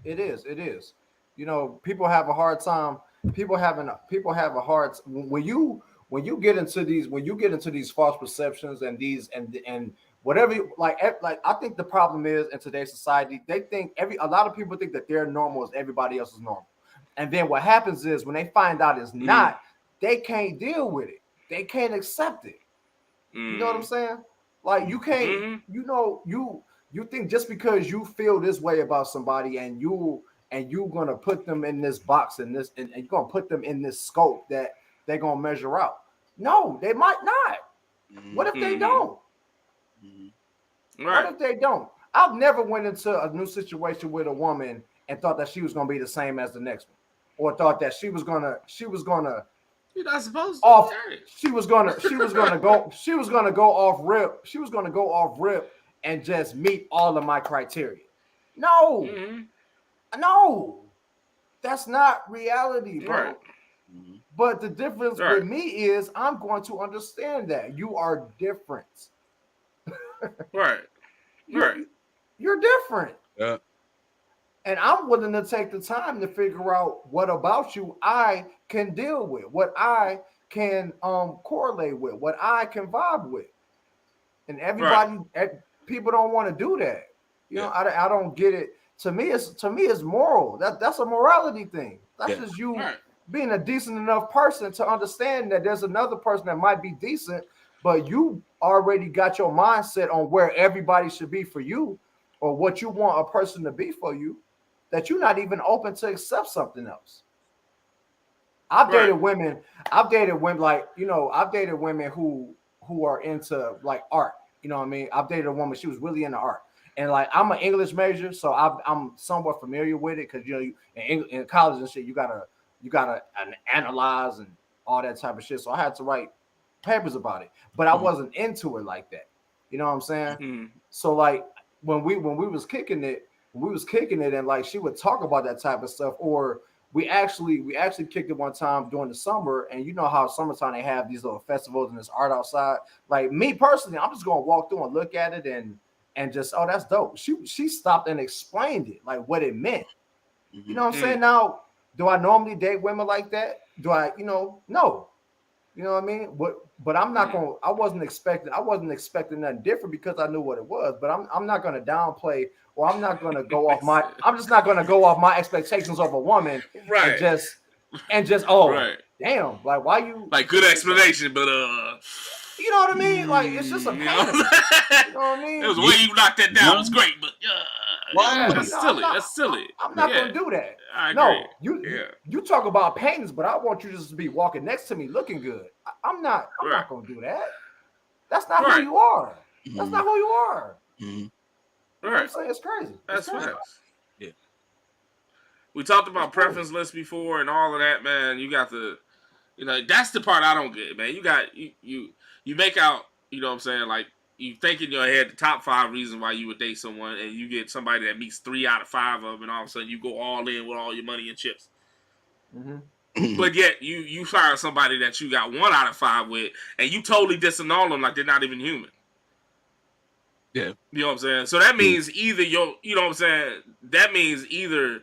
it is. You know, people have a hard time. People have a hard when you get into these false perceptions and these and whatever, like I think the problem is in today's society, they think a lot of people think that their normal is everybody else's normal. And then what happens is when they find out it's not, they can't deal with it. They can't accept it. You know what I'm saying? Like you can't, you know, you think just because you feel this way about somebody and you're gonna put them in this box and you're gonna put them in this scope that they're gonna measure out. No, they might not. What if they don't? Right. What if they don't? I've never went into a new situation with a woman and thought that she was gonna be the same as the next one, or thought that she was gonna. You're not supposed to. She was gonna go off rip and just meet all of my criteria. No, no, that's not reality, bro. Right. But the difference with me is I'm going to understand that you are different. Right. You're different. Yeah. And I'm willing to take the time to figure out what about you I can deal with, what I can correlate with, what I can vibe with. And everybody, people don't want to do that. You know, I don't get it. To me, it's moral. That's a morality thing. That's just you being a decent enough person to understand that there's another person that might be decent, but you already got your mindset on where everybody should be for you, or what you want a person to be for you, that you're not even open to accept something else. I've dated women like, you know, I've dated women who are into like art. You know what I mean? I've dated a woman, she was really into art. And like, I'm an English major, so I'm somewhat familiar with it, because, you know, in college and shit, you gotta analyze and all that type of shit. So I had to write papers about it, but I wasn't into it like that. You know what I'm saying? So like when we was kicking it, and like she would talk about that type of stuff, or we actually kicked it one time during the summer, and you know how summertime they have these little festivals and this art outside. Like me personally, I'm just gonna walk through and look at it and and just, oh, that's dope. She stopped and explained it, like what it meant. Mhm. You know what I'm saying? Now, do I normally date women like that? Do I, no. You know what I mean? But I'm not gonna. I wasn't expecting nothing different because I knew what it was. But I'm not gonna downplay, or I'm not gonna go off my. I'm just not gonna go off my expectations of a woman, Right. and just oh Right. damn, like why you Like good explanation, but you know what I mean? Like it's just a pain. You know what I mean? It was the way you knocked that down was great, but that's You know, silly. That's silly. I'm not gonna do that. I agree. No, you talk about paintings, but I want you just to be walking next to me looking good. I'm not gonna do that. That's not who you are. That's not who you are. You know what I'm saying? It's crazy. That's crazy. facts. Yeah. We talked about preference lists before and all of that, man. You got the, that's the part I don't get, man. You got you make out, you know what I'm saying, like you think in your head the top 5 reasons why you would date someone, and you get somebody that meets 3 out of 5 of them, and all of a sudden you go all in with all your money and chips. But yet you find somebody that you got 1 out of 5 with, and you totally disannul them like they're not even human. Yeah. You know what I'm saying? So that means either you know what I'm saying? That means either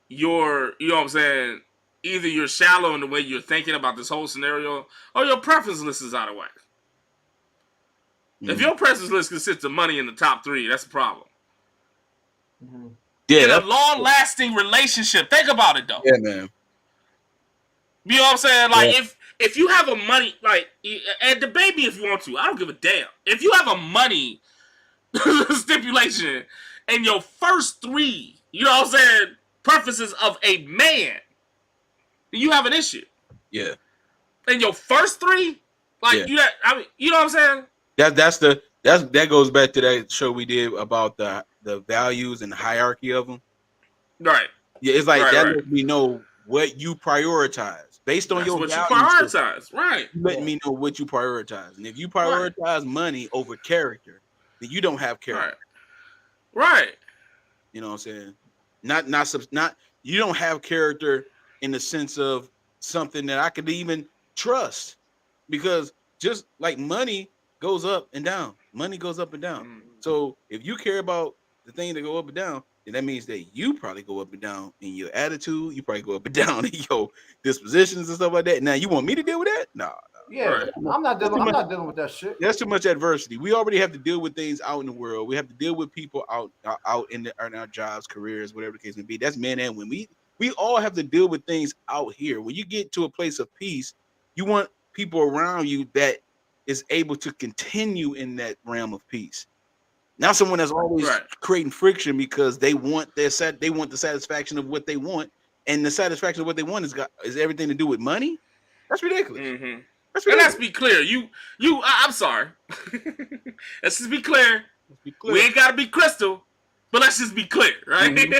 you're, you know what I'm saying, either you're shallow in the way you're thinking about this whole scenario, or your preference list is out of whack. If your preference list consists of money in the top 3, that's a problem. Yeah, in a long-lasting relationship, think about it though. Yeah, man. You know what I'm saying? Like if you have a money, like, and debate me if you want to, I don't give a damn. If you have a money stipulation in your first 3, you know what I'm saying, preferences of a man, you have an issue. Yeah. In your first 3, like you know what I'm saying? That goes back to that show we did about the values and the hierarchy of them. Right. Yeah, it's like that lets me know what you prioritize based on your what values. You prioritize, right? You letting me know what you prioritize, and if you prioritize money over character, then you don't have character. Right. You know what I'm saying? Not. You don't have character in the sense of something that I could even trust, because just like money goes up and down. Money goes up and down. So if you care about the thing that go up and down, then that means that you probably go up and down in your attitude. You probably go up and down in your dispositions and stuff like that. Now you want me to deal with that? No. Yeah, I'm not dealing with that shit. That's too much adversity. We already have to deal with things out in the world. We have to deal with people out in our jobs, careers, whatever the case may be. That's men and women. We all have to deal with things out here. When you get to a place of peace, you want people around you that is able to continue in that realm of peace. Not someone that's always creating friction because they want the satisfaction of what they want, and the satisfaction of what they want is everything to do with money. That's ridiculous. Mm-hmm. And let's be clear. I'm sorry. Let's just be clear. We ain't gotta be crystal, but let's just be clear, right? Usually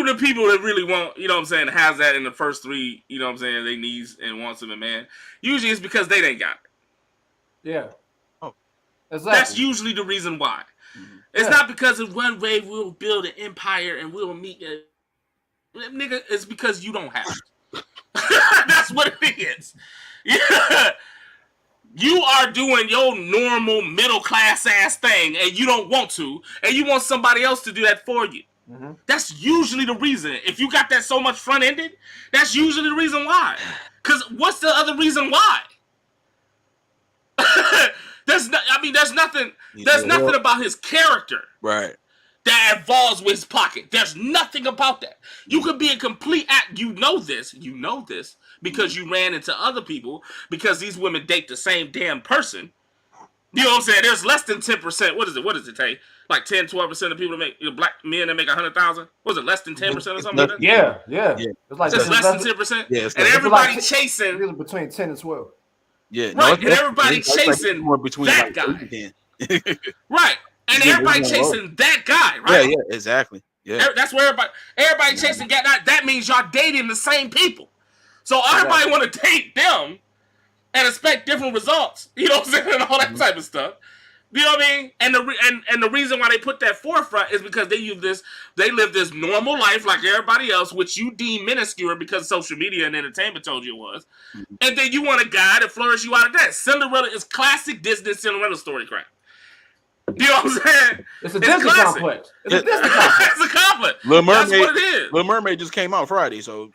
the people that really want, you know what I'm saying, has that in the first 3, you know what I'm saying, they needs and wants in a man. Usually it's because they ain't got it. Yeah. Oh. Exactly. That's usually the reason why. It's not because of one way we'll build an empire and we'll meet nigga, it's because you don't have it. That's what it is. Yeah. You are doing your normal middle class ass thing and you don't want to, and you want somebody else to do that for you. That's usually the reason. If you got that so much front ended, that's usually the reason why. Because what's the other reason why? There's nothing about his character. Right. That involves with his pocket. There's nothing about that. You could be a complete act. You know this because you ran into other people, because these women date the same damn person. You know what I'm saying? There's less than 10%. What is it, Tay? Like 10, 12% of people that make, black men that make 100,000? Was it less than 10% or something like that? Yeah. It's like it's less than 10%. Yeah, and everybody chasing. Really between 10 and 12. Yeah. Right. And everybody chasing that guy. Right. And everybody chasing that guy, right? Yeah, exactly. Yeah. That's where everybody chasing that. That means y'all dating the same people. So everybody want to date them and expect different results. You know what I'm saying? And all that type of stuff. You know what I mean? And the reason why they put that forefront is because they live this normal life like everybody else, which you deem minuscule because social media and entertainment told you it was. And then you want a guy to flourish you out of that. Cinderella is classic Disney Cinderella story crap. You know what I'm saying? It's a Disney classic. complex. It's a Disney complex. It's a complex. Little Mermaid. That's what it is. Little Mermaid just came out Friday, so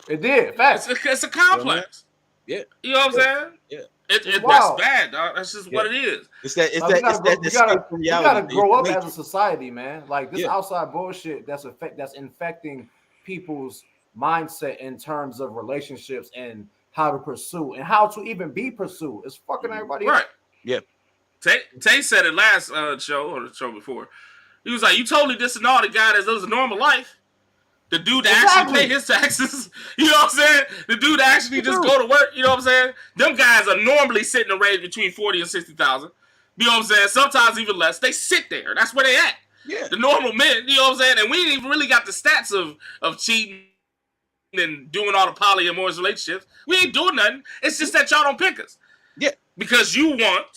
It did. Facts. It's a complex. yeah. You know what I'm saying? Yeah. That's Wow. bad, dog. That's just what it is. It's that Like, we gotta reality. grow up as a society, man. Like this Yeah. outside bullshit that's infecting people's mindset in terms of relationships and how to pursue and how to even be pursued. It's fucking everybody Right. up. Yeah. Tay said it last show or the show before. He was like, "You totally dissing all the guy that lives a normal life. The dude that actually pay his taxes, you know what I'm saying? The dude that actually just go to work, you know what I'm saying? Them guys are normally sitting in a range between 40 and 60,000. You know what I'm saying? Sometimes even less. They sit there. That's where they at. Yeah. The normal men, you know what I'm saying? And we ain't even really got the stats of cheating and doing all the polyamorous relationships. We ain't doing nothing. It's just that y'all don't pick us. Yeah. Because you want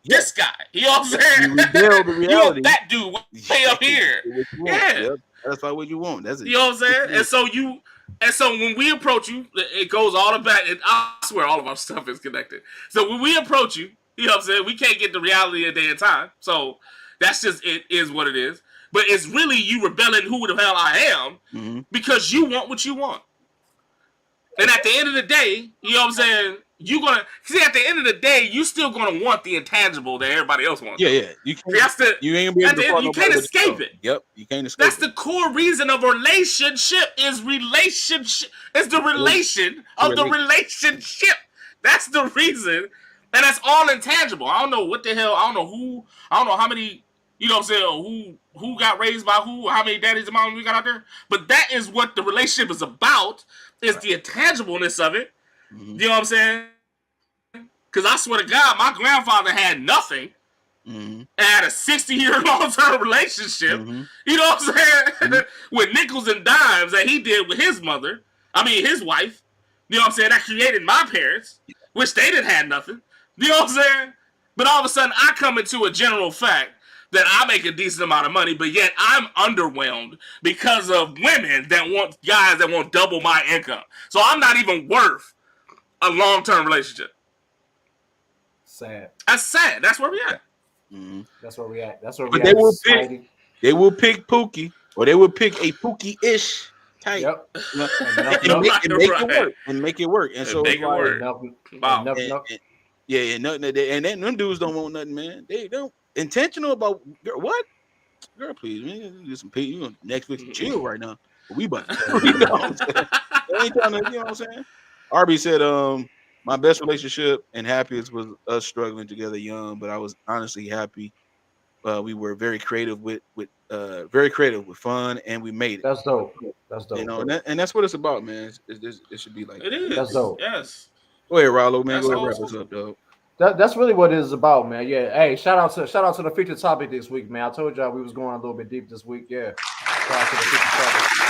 this guy. You know what I'm saying? You reveal the You reality. want that dude way up here. Yeah. Yep. That's not what you want. That's it. You know what I'm saying? And so when we approach you, it goes all the back. And I swear all of our stuff is connected. So when we approach you, you know what I'm saying? We can't get the reality of day and time. So that's just, it is what it is. But it's really you rebelling who the hell I am because you want what you want. And at the end of the day, you know what I'm saying? You gonna see at the end of the day, you still gonna want the intangible that everybody else wants. Yeah. You can't. You ain't gonna be able to you can't escape it. Yep. You can't escape. That's the core reason of relationship is relationship. It's the relation of the relationship. That's the reason. And that's all intangible. I don't know what the hell. I don't know who. I don't know how many. You know what I'm saying? Who got raised by who? How many daddies and moms we got out there? But that is what the relationship is about. Is the intangibleness of it. You know what I'm saying? Because I swear to God, my grandfather had nothing and had a 60-year long-term relationship. You know what I'm saying? With nickels and dimes that he did with his mother. I mean, his wife. You know what I'm saying? That created my parents, which they didn't have nothing. You know what I'm saying? But all of a sudden, I come into a general fact that I make a decent amount of money, but yet I'm underwhelmed because of women that want guys that want double my income. So I'm not even worth a long-term relationship. Sad. That's sad. That's where we at. That's where we at. That's where we But at. they will pick Pookie, or they will pick a Pookie-ish type. Yep. And make it work. And make it work. And so make it work. Yeah, nothing. And then them dudes don't want nothing, man. They don't intentional about what? Girl, please, man. Do some you on Netflix and chill right now. But we about to, you know what I'm saying? They ain't trying to, you know what I'm saying? RB said, my best relationship and happiest was us struggling together young, but I was honestly happy. We were very creative with fun, and we made it. That's dope. That's dope. You know, and that's what it's about, man. It should be like it is. That's dope. Yes. Go ahead, Rollo, man. That's Go ahead, awesome. wrap us up, dog. That's really what it is about, man. Yeah. Hey, shout out to the featured topic this week, man. I told y'all we was going a little bit deep this week. Yeah. Shout out to the featured topic.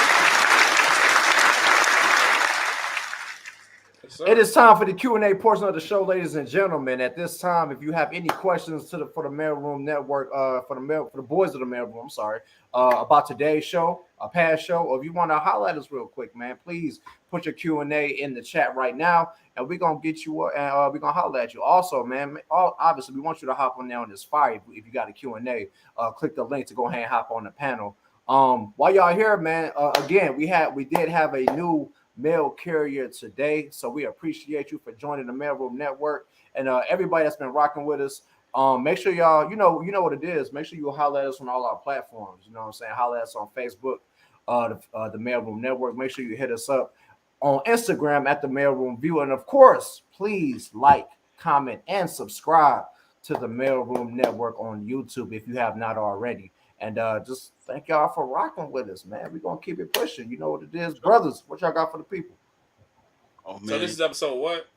It is time for the Q&A portion of the show, ladies and gentlemen. At this time, if you have any questions for the MALEROOM Network, for the boys of the MALEROOM, I'm sorry, about today's show, a past show, or if you want to highlight us real quick, man, please put your Q&A in the chat right now, and we're gonna get you and we're gonna holler at you. Also, man, obviously we want you to hop on there on this fire. If you got a Q&A, click the link to go ahead and hop on the panel. While y'all here, man, again, we did have a new mail carrier today, so we appreciate you for joining the MALEROOM Network and everybody that's been rocking with us. Make sure y'all, you know what it is. Make sure you holler at us on all our platforms. You know what I'm saying? Holler at us on Facebook, the MALEROOM Network. Make sure you hit us up on Instagram at the MALEROOM View, and of course, please like, comment, and subscribe to the MALEROOM Network on YouTube if you have not already. And just thank y'all for rocking with us, man. We're going to keep it pushing. You know what it is. Brothers, what y'all got for the people? Oh, man. So this is episode what?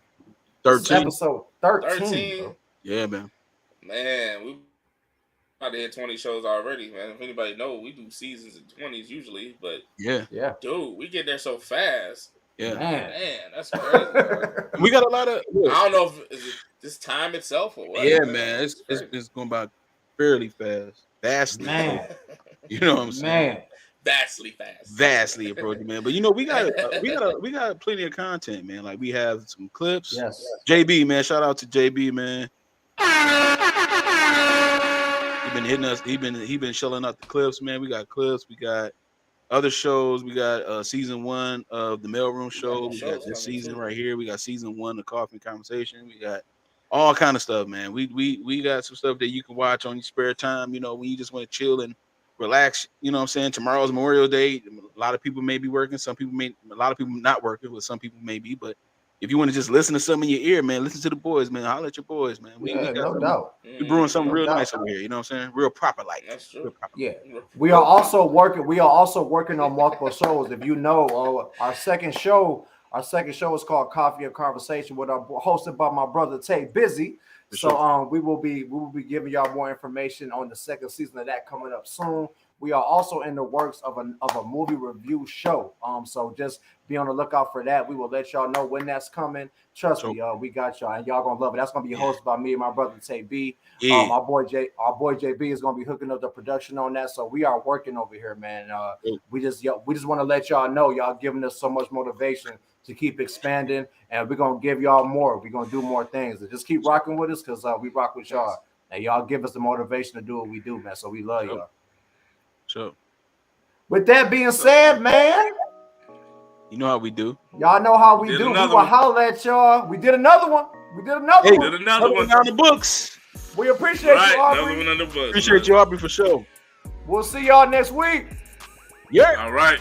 13. Episode 13. Bro. Yeah, man. Man, we about to hit 20 shows already, man. If anybody know, we do seasons in 20s usually, but yeah, dude, we get there so fast. Yeah, man, that's crazy. We got a lot of. I don't know if is it this time itself or what. Yeah, man, it's going by fairly fast. Vastly, man. You know what I'm saying? Man, vastly approaching, man. But you know, we got plenty of content, man. Like we have some clips. Yes. JB, man, shout out to JB, man. been hitting us. He been shelling out the clips, man. We got clips. We got other shows. We got season 1 of the Mailroom show. We got this season right here. We got season 1 of Coffee and Conversation. We got all kind of stuff, man. We got some stuff that you can watch on your spare time. You know, when you just want to chill and relax. You know what I'm saying? Tomorrow's Memorial Day. A lot of people may be working. A lot of people not working. But some people may be. But if you want to just listen to something in your ear, man, listen to the boys, man. Holler at your boys, man. We got no doubt. We brewing something real doubt. nice over here. You know what I'm saying? Real proper like. That's true. Real proper. Yeah, we are also working on multiple shows. If you know, our second show is called Coffee and Conversation, hosted by my brother Tay Busy. So we will be giving y'all more information on the second season of that coming up soon. We are also in the works of a movie review show. So just be on the lookout for that. We will let y'all know when that's coming. Trust me, we got y'all, and y'all gonna love it. That's gonna be hosted by me and my brother Tay B. Our boy JB is gonna be hooking up the production on that. So we are working over here, man. We just want to let y'all know y'all giving us so much motivation to keep expanding, and we're gonna give y'all more. We're gonna do more things. And just keep rocking with us because we rock with y'all, and y'all give us the motivation to do what we do, man. So we love y'all. So, with that being said, man, you know how we do. Y'all know how we do. We will holler at y'all. We did another one. We did another one. Did another one on the books. We appreciate you, Aubrey. Another one on the books. Appreciate you, Aubrey, for sure. We'll see y'all next week. Yeah. All right.